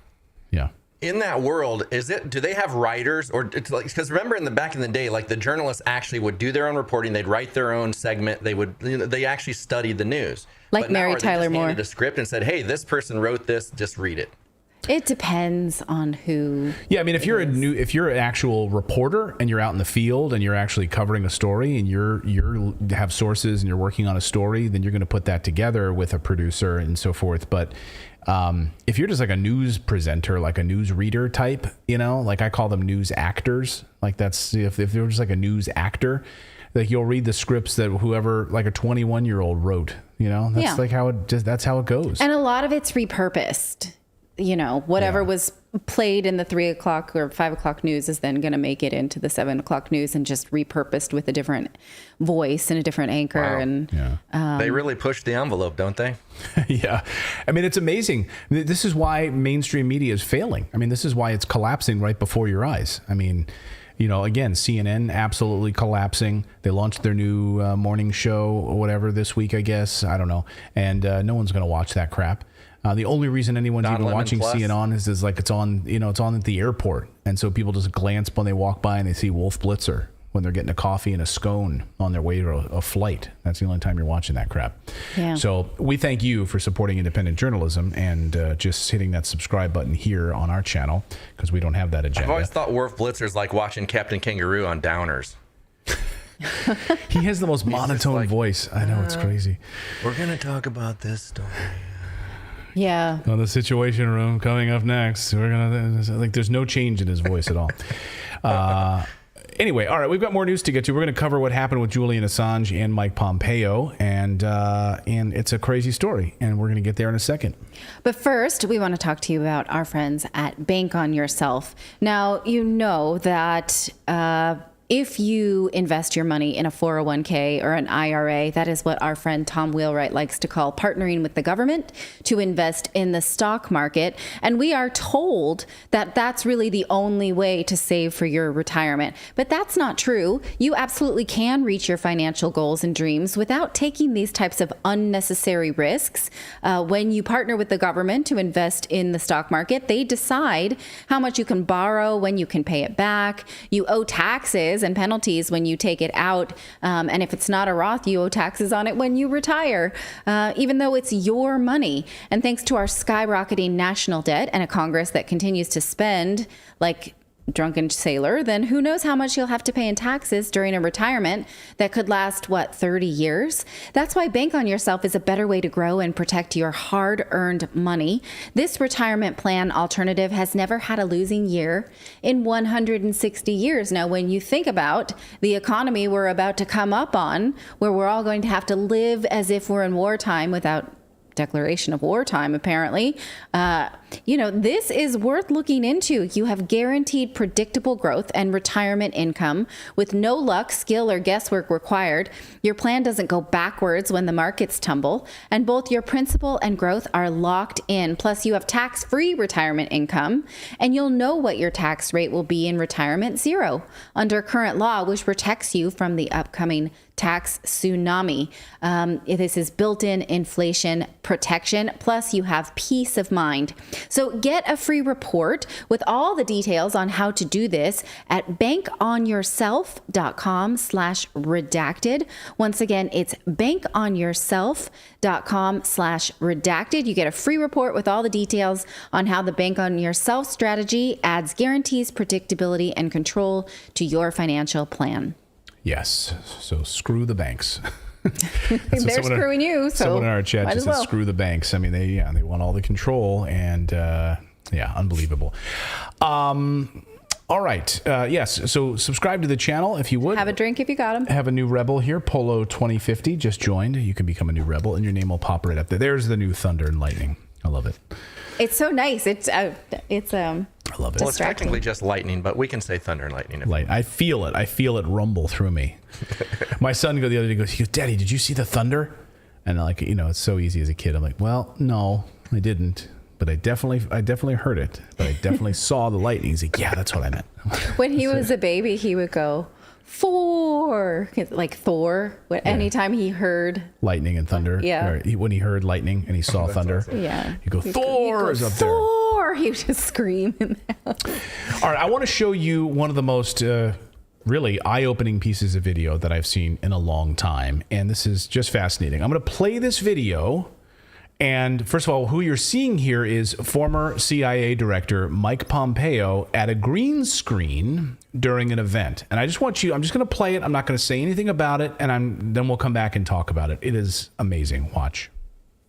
In that world, do they have writers, or because remember in the back in the day, like the journalists actually would do their own reporting, they'd write their own segment, they actually studied the news. Like Mary Tyler Moore. Handed a script and said, hey, this person wrote this, just read it. It depends on who. Yeah, I mean, if you're an actual reporter and you're out in the field and you're actually covering a story and you have sources and you're working on a story, then you're going to put that together with a producer and so forth. But if you're just like a news presenter, like a news reader type, like I call them news actors. Like that's if you're just like a news actor, like you'll read the scripts that whoever, like a 21-year-old wrote. That's like how that's how it goes. And a lot of it's repurposed. Whatever was played in the 3 o'clock or 5 o'clock news is then going to make it into the 7 o'clock news and just repurposed with a different voice and a different anchor. Wow. And they really push the envelope, don't they? Yeah. I mean, it's amazing. This is why mainstream media is failing. I mean, this is why it's collapsing right before your eyes. I mean, again, CNN absolutely collapsing. They launched their new morning show or whatever this week, I guess. I don't know. And no one's going to watch that crap. The only reason anyone's even watching CNN is like it's on at the airport, and so people just glance when they walk by and they see Wolf Blitzer when they're getting a coffee and a scone on their way to a flight. That's the only time you're watching that crap. Yeah. So we thank you for supporting independent journalism and just hitting that subscribe button here on our channel because we don't have that agenda. I've always thought Wolf Blitzer's like watching Captain Kangaroo on Downers. He has the most monotone voice. I know, it's crazy. We're going to talk about this story. Yeah. On the Situation Room coming up next. We're gonna there's no change in his voice at all. Anyway, all right, we've got more news to get to. We're going to cover what happened with Julian Assange and Mike Pompeo, and it's a crazy story, and we're going to get there in a second. But first, we want to talk to you about our friends at Bank on Yourself. Now, you know that if you invest your money in a 401k or an IRA, that is what our friend Tom Wheelwright likes to call partnering with the government to invest in the stock market. And we are told that that's really the only way to save for your retirement. But that's not true. You absolutely can reach your financial goals and dreams without taking these types of unnecessary risks. When you partner with the government to invest in the stock market, they decide how much you can borrow, when you can pay it back. You owe taxes and penalties when you take it out. And if it's not a Roth, you owe taxes on it when you retire, even though it's your money. And thanks to our skyrocketing national debt and a Congress that continues to spend like drunken sailor, then who knows how much you'll have to pay in taxes during a retirement that could last, 30 years? That's why Bank on Yourself is a better way to grow and protect your hard-earned money. This retirement plan alternative has never had a losing year in 160 years. Now, when you think about the economy we're about to come up on, where we're all going to have to live as if we're in wartime without declaration of wartime, apparently. This is worth looking into. You have guaranteed predictable growth and retirement income with no luck, skill, or guesswork required. Your plan doesn't go backwards when the markets tumble, and both your principal and growth are locked in. Plus, you have tax-free retirement income, and you'll know what your tax rate will be in retirement: 0 under current law, which protects you from the upcoming tax tsunami. This is built-in inflation protection. Plus, you have peace of mind. So get a free report with all the details on how to do this at bankonyourself.com/redacted. Once again, it's bankonyourself.com/redacted. You get a free report with all the details on how the Bank on Yourself strategy adds guarantees, predictability, and control to your financial plan. Yes. So screw the banks. They're screwing you. So someone in our chat just said, well. screw the banks. I mean, they want all the control, and unbelievable. All right. Yes. So subscribe to the channel if you would. Have a drink if you got them. Have a new rebel here. Polo 2050 just joined. You can become a new rebel, and your name will pop right up there. There's the new Thunder and Lightning. I love it. It's so nice. It's I love it. Well, it's technically just lightning, but we can say thunder and lightning. I feel it. I feel it rumble through me. My son the other day goes, Daddy, did you see the thunder? And it's so easy as a kid. I'm like, well, no, I didn't. But I definitely heard it. But I definitely saw the lightning. He's like, yeah, that's what I meant. When he was a baby, he would go, 4, like Thor. Anytime he heard lightning and thunder. Yeah. Or when he heard lightning and he saw thunder. Awesome. Yeah. He'd go, Thor is up there. Thor! He would just scream in the house. All right. I want to show you one of the most really eye-opening pieces of video that I've seen in a long time. And this is just fascinating. I'm going to play this video. And first of all, who you're seeing here is former CIA Director Mike Pompeo at a green screen during an event. And I'm just going to play it. I'm not going to say anything about it. And then we'll come back and talk about it. It is amazing. Watch.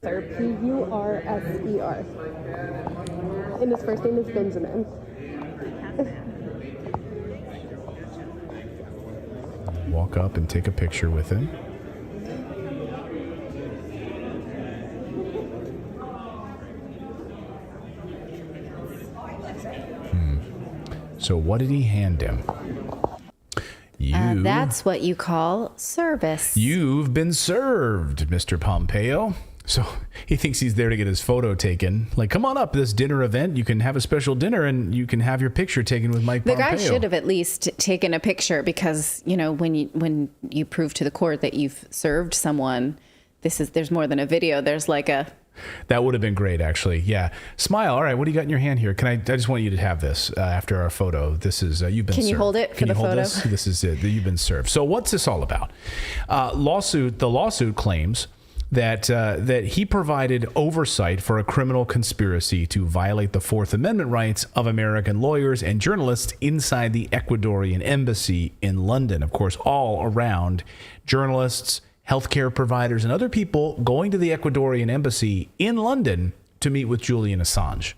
Sir, P-U-R-S-E-R. And his first name is Benjamin. Walk up and take a picture with him. So what did he hand him? That's what you call service. You've been served, Mr. Pompeo. So he thinks he's there to get his photo taken. Like, come on up, this dinner event. You can have a special dinner and you can have your picture taken with Mike Pompeo. The guy should have at least taken a picture because, when you prove to the court that you've served someone, there's more than a video. There's like a... That would have been great, actually. Yeah. Smile. All right. What do you got in your hand here? I just want you to have this after our photo. This is, you've been served. Can you hold it for the photo? This is it. You've been served. So what's this all about? The lawsuit claims that he provided oversight for a criminal conspiracy to violate the Fourth Amendment rights of American lawyers and journalists inside the Ecuadorian embassy in London. Of course, all around journalists, healthcare providers, and other people going to the Ecuadorian embassy in London to meet with Julian Assange.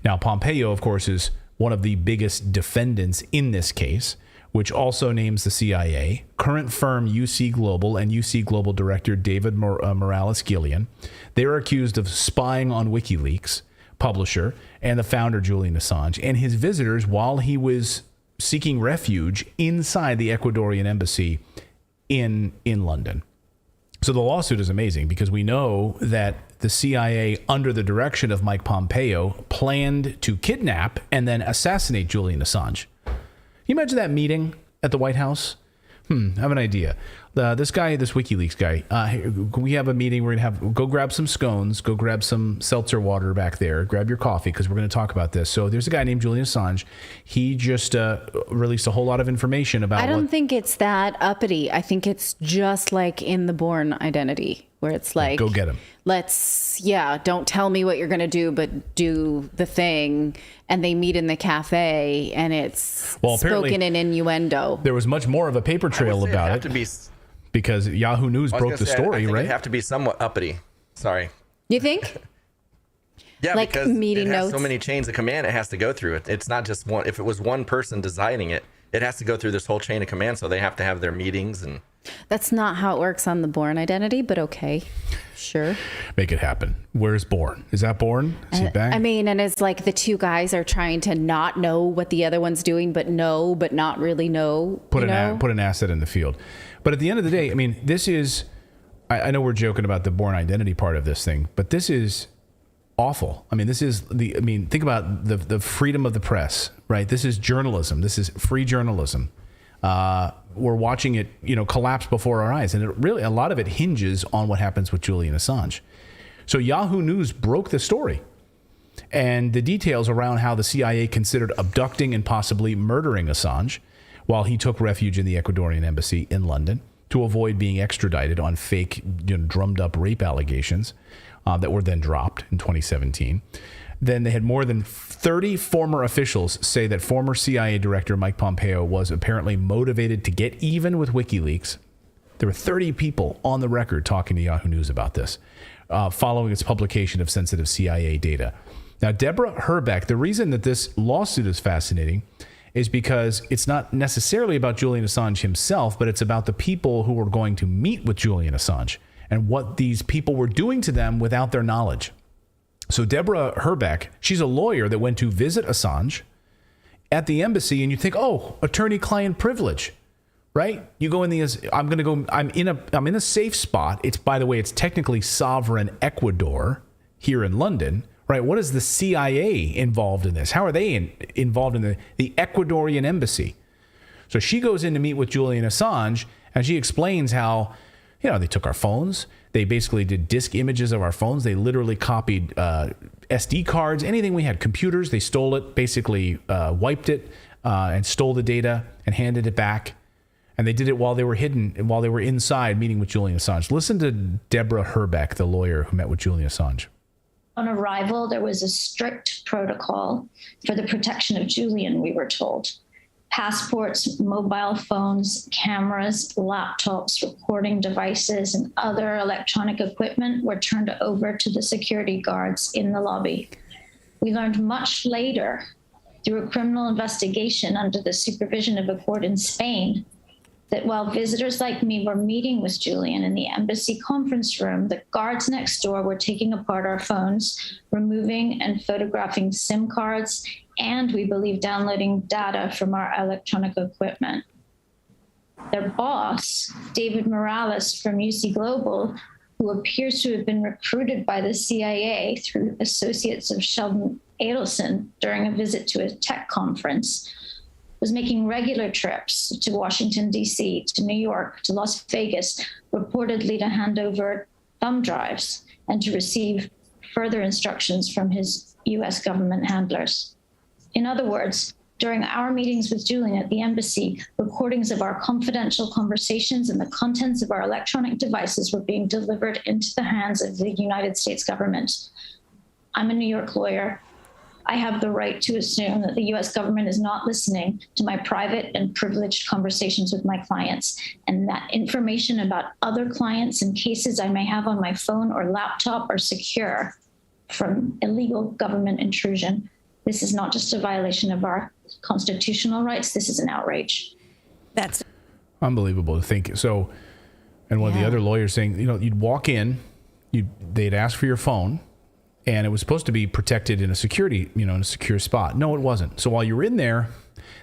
Now, Pompeo, of course, is one of the biggest defendants in this case, which also names the CIA, current firm UC Global and UC Global director David Morales-Gillian. They are accused of spying on WikiLeaks, publisher, and the founder Julian Assange, and his visitors while he was seeking refuge inside the Ecuadorian embassy in London. So the lawsuit is amazing because we know that the CIA, under the direction of Mike Pompeo, planned to kidnap and then assassinate Julian Assange. Can you imagine that meeting at the White House? I have an idea. This WikiLeaks guy, we have a meeting. We're going to go grab some scones, go grab some seltzer water back there, grab your coffee, because we're going to talk about this. So there's a guy named Julian Assange. He just released a whole lot of information about I don't think it's that uppity. I think it's just like in the Bourne Identity, where it's like, go get him. Don't tell me what you're going to do, but do the thing. And they meet in the cafe, and it's spoken in innuendo. There was much more of a paper trail about it. Because Yahoo News broke the story, I think right? It'd have to be somewhat uppity. Sorry. You think? Yeah, like because meeting it has notes? so many chains of command it has to go through. It's not just one. If it was one person designing it, it has to go through this whole chain of command. So they have to have their meetings and. That's not how it works on the Bourne Identity, but okay, sure. Make it happen. Where's Bourne? Is that Bourne? Is he back? I mean, and it's like the two guys are trying to not know what the other one's doing, but not really know. Put an asset in the field. But at the end of the day, I mean, this is, I know we're joking about the Bourne Identity part of this thing, but this is awful. I mean, think about the freedom of the press, right? This is journalism. This is free journalism. We're watching it, collapse before our eyes. And a lot of it hinges on what happens with Julian Assange. So Yahoo News broke the story and the details around how the CIA considered abducting and possibly murdering Assange while he took refuge in the Ecuadorian embassy in London to avoid being extradited on fake, drummed up rape allegations that were then dropped in 2017. Then they had more than 30 former officials say that former CIA Director Mike Pompeo was apparently motivated to get even with WikiLeaks. There were 30 people on the record talking to Yahoo News about this, following its publication of sensitive CIA data. Now, Deborah Herbeck, the reason that this lawsuit is fascinating is because it's not necessarily about Julian Assange himself, but it's about the people who were going to meet with Julian Assange and what these people were doing to them without their knowledge. So Deborah Herbeck, she's a lawyer that went to visit Assange at the embassy, and you think, oh, attorney-client privilege, right? You go in I'm in a safe spot. It's, by the way, it's technically sovereign Ecuador here in London, right? What is the CIA involved in this? How are they involved in the Ecuadorian embassy? So she goes in to meet with Julian Assange, and she explains how, they took our phones. They basically did disk images of our phones. They literally copied SD cards, anything we had, computers. They stole it, basically wiped it and stole the data and handed it back. And they did it while they were hidden and while they were inside meeting with Julian Assange. Listen to Deborah Herbeck, the lawyer who met with Julian Assange. On arrival, there was a strict protocol for the protection of Julian, we were told. Passports, mobile phones, cameras, laptops, recording devices, and other electronic equipment were turned over to the security guards in the lobby. We learned much later, through a criminal investigation under the supervision of a court in Spain, that while visitors like me were meeting with Julian in the embassy conference room, the guards next door were taking apart our phones, removing and photographing SIM cards, and we believe downloading data from our electronic equipment. Their boss, David Morales from UC Global, who appears to have been recruited by the CIA through associates of Sheldon Adelson during a visit to a tech conference, was making regular trips to Washington, D.C., to New York, to Las Vegas, reportedly to hand over thumb drives and to receive further instructions from his U.S. government handlers. In other words, during our meetings with Julian at the embassy, recordings of our confidential conversations and the contents of our electronic devices were being delivered into the hands of the United States government. I'm a New York lawyer. I have the right to assume that the US government is not listening to my private and privileged conversations with my clients, and that information about other clients and cases I may have on my phone or laptop are secure from illegal government intrusion. This is not just a violation of our constitutional rights. This is an outrage. That's unbelievable to think. So, and one of the other lawyers saying, you'd walk in, they'd ask for your phone, and it was supposed to be protected in a secure spot. No, it wasn't. So while you were in there,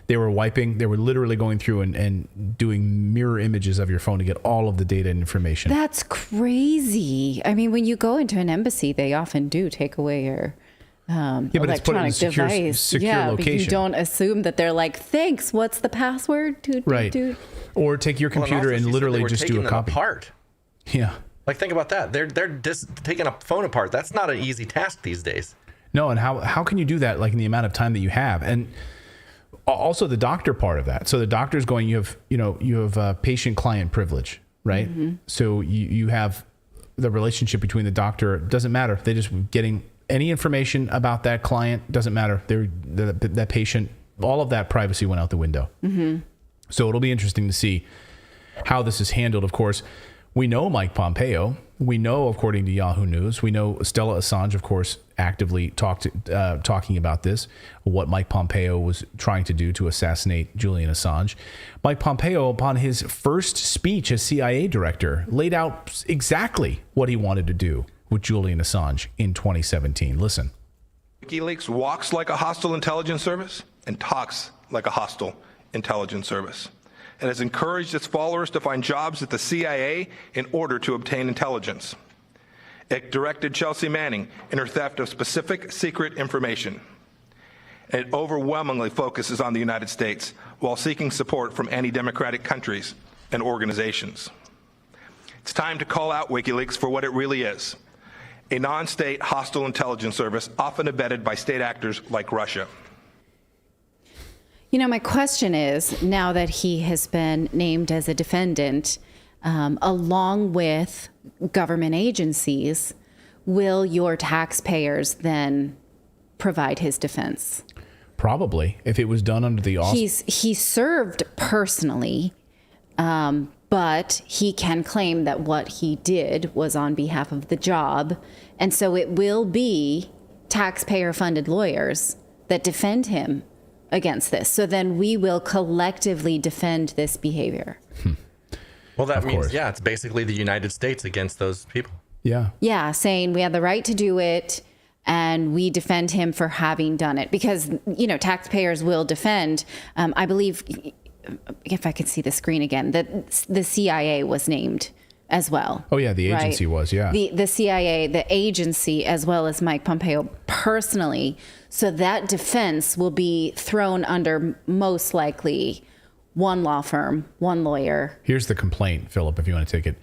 they were literally going through and doing mirror images of your phone to get all of the data and information. That's crazy. I mean, when you go into an embassy, they often do take away your but it's put in a device. secure But location. you don't assume that they're like, thanks, what's the password? Right. Or take your computer and literally just do a copy. Apart. Yeah. Like, think about that. They're just taking a phone apart. That's not an easy task these days. No, and how can you do that, like, in the amount of time that you have? And also the doctor part of that. So the doctor's going, you have patient-client privilege, right? Mm-hmm. So you have the relationship between the doctor. It doesn't matter. They're just getting any information about that client. Doesn't matter. That patient, all of that privacy went out the window. Mm-hmm. So it'll be interesting to see how this is handled. Of course, we know Mike Pompeo. We know, according to Yahoo News, we know Stella Assange, of course, actively talking about this, what Mike Pompeo was trying to do to assassinate Julian Assange. Mike Pompeo, upon his first speech as CIA director, laid out exactly what he wanted to do with Julian Assange in 2017. Listen. WikiLeaks walks like a hostile intelligence service and talks like a hostile intelligence service, and has encouraged its followers to find jobs at the CIA in order to obtain intelligence. It directed Chelsea Manning in her theft of specific secret information. And it overwhelmingly focuses on the United States while seeking support from anti-democratic countries and organizations. It's time to call out WikiLeaks for what it really is: a non-state hostile intelligence service often abetted by state actors like Russia. You know, my question is, now that he has been named as a defendant, along with government agencies, will your taxpayers then provide his defense? Probably, if it was done under the He served personally, but he can claim that what he did was on behalf of the job. And so it will be taxpayer-funded lawyers that defend him against this. So then we will collectively defend this behavior. Well, that means, it's basically the United States against those people. Yeah. Yeah, saying we have the right to do it and we defend him for having done it. Because, taxpayers will defend. I believe, if I could see the screen again, that the CIA was named as well. Oh, yeah, the agency was, yeah. The CIA, the agency, as well as Mike Pompeo personally. So that defense will be thrown under, most likely, one law firm, one lawyer. Here's the complaint, Philip, if you want to take it.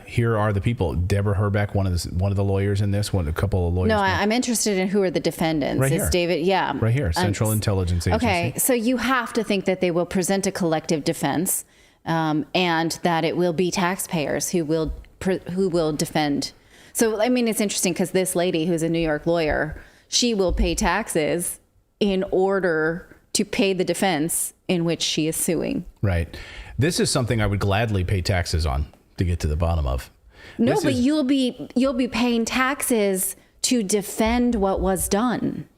Here are the people. Deborah Herbeck, one of the lawyers in this, a couple of lawyers. No, I'm interested in who are the defendants. Right It's here. David, yeah. Right here, Central Intelligence Agency. Okay, so you have to think that they will present a collective defense, and that it will be taxpayers who will defend. So, I mean, it's interesting because this lady who's a New York lawyer, she will pay taxes in order to pay the defense in which she is suing. Right. This is something I would gladly pay taxes on to get to the bottom of. No, but you'll be paying taxes to defend what was done.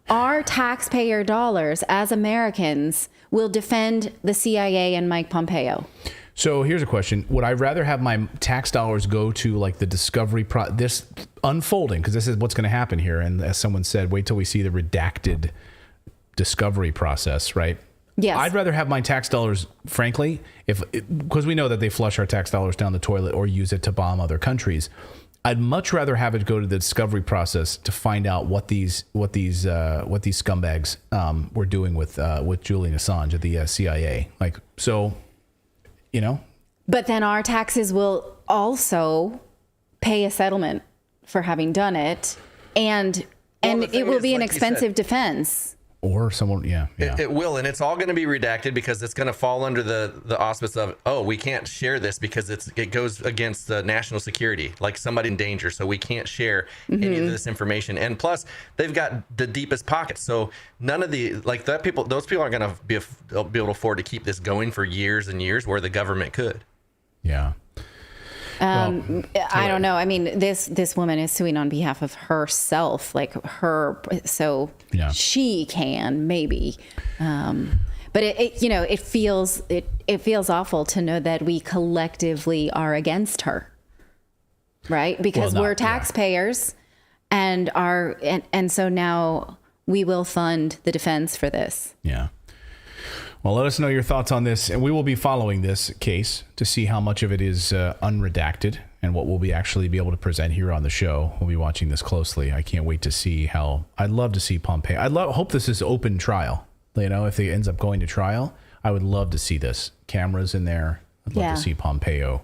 Our taxpayer dollars as Americans will defend the CIA and Mike Pompeo. So here's a question. Would I rather have my tax dollars go to like the discovery, this unfolding, because this is what's going to happen here. And as someone said, wait till we see the redacted discovery process, right? Yes. I'd rather have my tax dollars, frankly, because we know that they flush our tax dollars down the toilet or use it to bomb other countries. I'd much rather have it go to the discovery process to find out what these scumbags were doing with Julian Assange at the CIA. But then our taxes will also pay a settlement for having done it, and it will be an expensive defense. Or someone, It will, and it's all going to be redacted because it's going to fall under the auspice of, we can't share this because it goes against the national security, like somebody in danger, so we can't share any of this information. And plus, they've got the deepest pockets, so none of those people aren't going to be able to afford to keep this going for years and years, where the government could. Yeah. I don't know. I mean, this woman is suing on behalf of herself, so she can maybe. But it feels awful to know that we collectively are against her, right? Because we're taxpayers, and so now we will fund the defense for this. Yeah. Well, let us know your thoughts on this, and we will be following this case to see how much of it is unredacted and what we'll actually be able to present here on the show. We'll be watching this closely. I can't wait to see how. I'd love to see Pompeo. Hope this is open trial. You know, if it ends up going to trial, I would love to see this. Cameras in there. I'd love to see Pompeo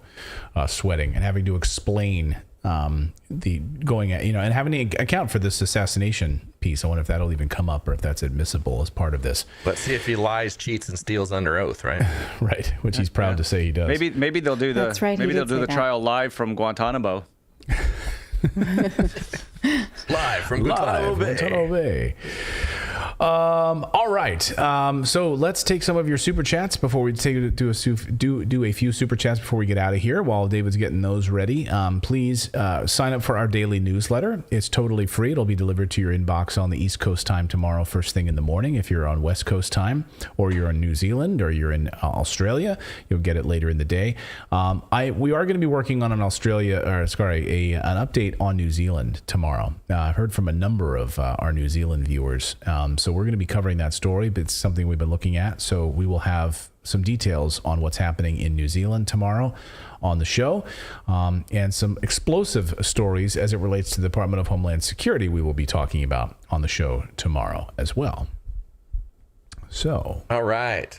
sweating and having to explain the going at, and having to account for this assassination piece. I wonder if that'll even come up or if that's admissible as part of this. Let's see if he lies, cheats, and steals under oath, right? Right, which he's proud to say he does. Maybe they'll do the they'll do the trial live from Guantanamo. Live from Guantanamo Bay. All right. So let's take some of your super chats before we do a few super chats before we get out of here. While David's getting those ready, please sign up for our daily newsletter. It's totally free. It'll be delivered to your inbox on the East Coast time tomorrow, first thing in the morning. If you're on West Coast time, or you're in New Zealand, or you're in Australia, you'll get it later in the day. We are going to be working on an update on New Zealand tomorrow. I've heard from a number of our New Zealand viewers. So we're going to be covering that story, but it's something we've been looking at. So we will have some details on what's happening in New Zealand tomorrow on the show, and some explosive stories as it relates to the Department of Homeland Security we will be talking about on the show tomorrow as well. So. All right.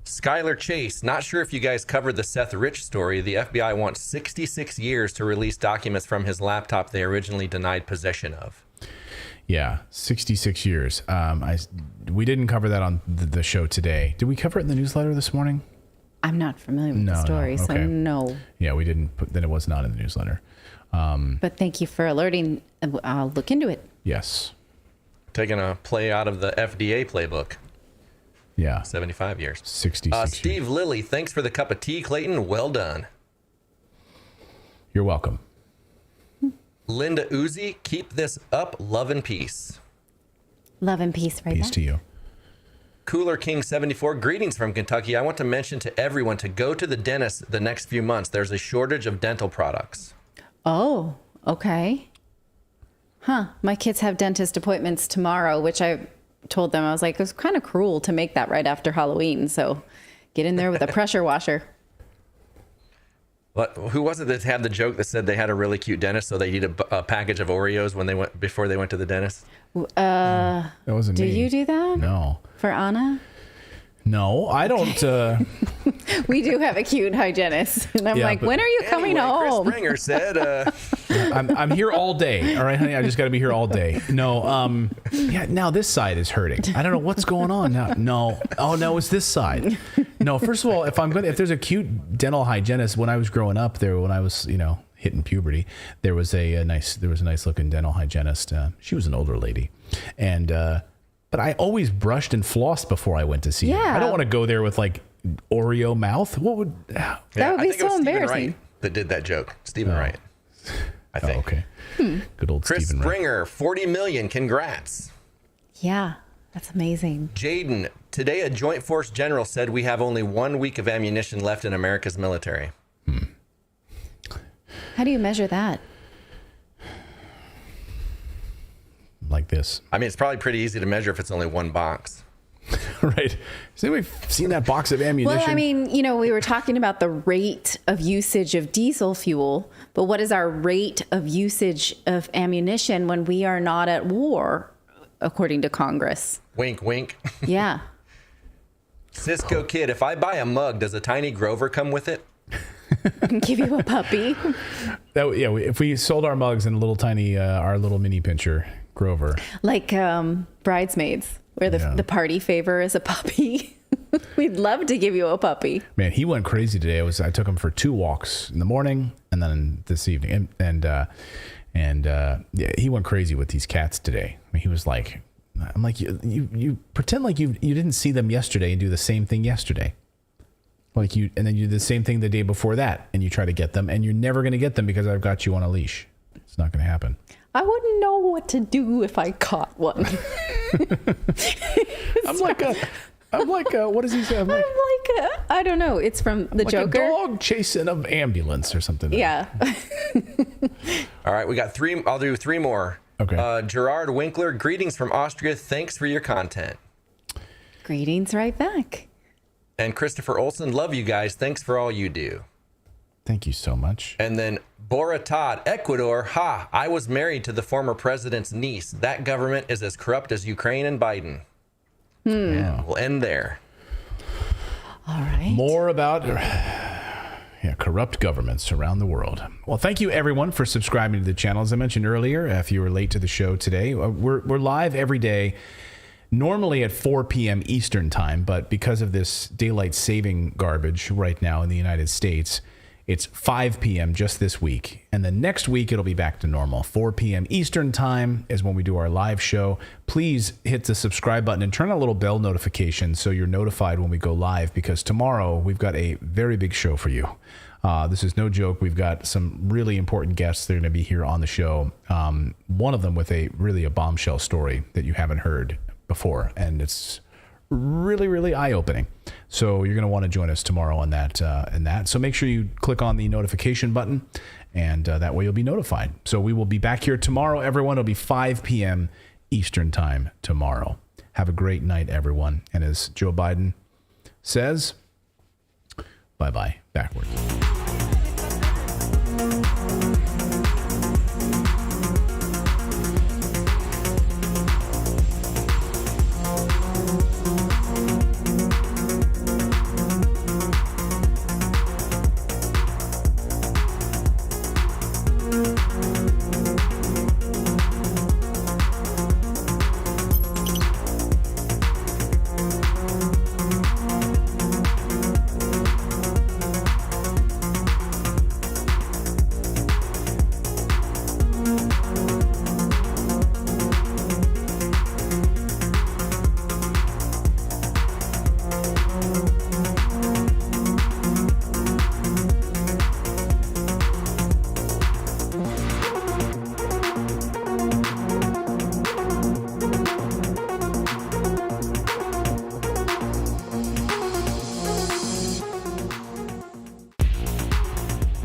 Skylar Chase, not sure if you guys covered the Seth Rich story. The FBI wants 66 years to release documents from his laptop they originally denied possession of. Yeah, 66 years. We didn't cover that on the show today. Did we cover it in the newsletter this morning? I'm not familiar with the story, so no. Yeah, we didn't. Then it was not in the newsletter. But thank you for alerting. I'll look into it. Yes. Taking a play out of the FDA playbook. Yeah. 75 years. 66 Steve Lilly, thanks for the cup of tea, Clayton. Well done. You're welcome. Linda Uzi, keep this up. Love and peace. Love and peace, right? Peace to you. Cooler King 74, greetings from Kentucky. I want to mention to everyone to go to the dentist the next few months. There's a shortage of dental products. Oh, okay. Huh. My kids have dentist appointments tomorrow, which I told them, I was like, it was kind of cruel to make that right after Halloween. So get in there with a pressure washer. What? Who was it that had the joke that said they had a really cute dentist, so they eat a package of Oreos before they went to the dentist? That wasn't me. Do you do that? No. For Anna? No, I don't. We do have a cute hygienist, and I'm like, when are you coming home? Chris Springer said, I'm here all day. All right, honey, I just got to be here all day. No, yeah. Now this side is hurting. I don't know what's going on now. No, oh no, it's this side. No, first of all, if there's a cute dental hygienist, when I was growing up, when I was hitting puberty, there was a nice looking dental hygienist. She was an older lady, and but I always brushed and flossed before I went to see her. I don't want to go there with like Oreo mouth. What would that would be so embarrassing? Wright that did that joke. Stephen Wright, I think. Okay. Good old Chris Stephen Wright. Springer, 40 million. Congrats. Yeah, that's amazing. Jaden, today a Joint Force general said we have only 1 week of ammunition left in America's military. How do you measure that? Like this. I mean, it's probably pretty easy to measure if it's only one box. Right. Has anybody seen that box of ammunition? Well, I mean, we were talking about the rate of usage of diesel fuel, but what is our rate of usage of ammunition when we are not at war, according to Congress? Wink, wink. Yeah. Cisco Kid, if I buy a mug, does a tiny Grover come with it? Give you a puppy. If we sold our mugs in a little tiny, our little mini pincher, Grover. Like Bridesmaids, where the party favor is a puppy. We'd love to give you a puppy. Man, he went crazy today. I took him for 2 walks in the morning and then this evening, and he went crazy with these cats today. I mean, he was like, I'm like, you pretend like you didn't see them yesterday and do the same thing yesterday. And then you do the same thing the day before that, and you try to get them, and you're never going to get them because I've got you on a leash. It's not going to happen. I wouldn't know what to do if I caught one. I'm like, what does he say? I don't know. It's from the Joker. A dog chasing an ambulance or something. Yeah. All right, we got 3. I'll do 3 more. Okay. Gerard Winkler, greetings from Austria. Thanks for your content. Greetings right back. And Christopher Olson, love you guys. Thanks for all you do. Thank you so much. And then Bora Todd, Ecuador. Ha, I was married to the former president's niece. That government is as corrupt as Ukraine and Biden. And we'll end there. All right. More about corrupt governments around the world. Well, thank you everyone for subscribing to the channel. As I mentioned earlier, if you were late to the show today, we're live every day, normally at 4 p.m. Eastern time, but because of this daylight saving garbage right now in the United States, it's 5 p.m. just this week. And then next week, it'll be back to normal. 4 p.m. Eastern time is when we do our live show. Please hit the subscribe button and turn on a little bell notification so you're notified when we go live, because tomorrow we've got a very big show for you. This is no joke. We've got some really important guests that are going to be here on the show. One of them with a bombshell story that you haven't heard before. And it's really, really eye-opening. So you're going to want to join us tomorrow on that. So make sure you click on the notification button, and that way you'll be notified. So we will be back here tomorrow, everyone. It'll be 5 p.m. Eastern time tomorrow. Have a great night, everyone. And as Joe Biden says, bye-bye backwards.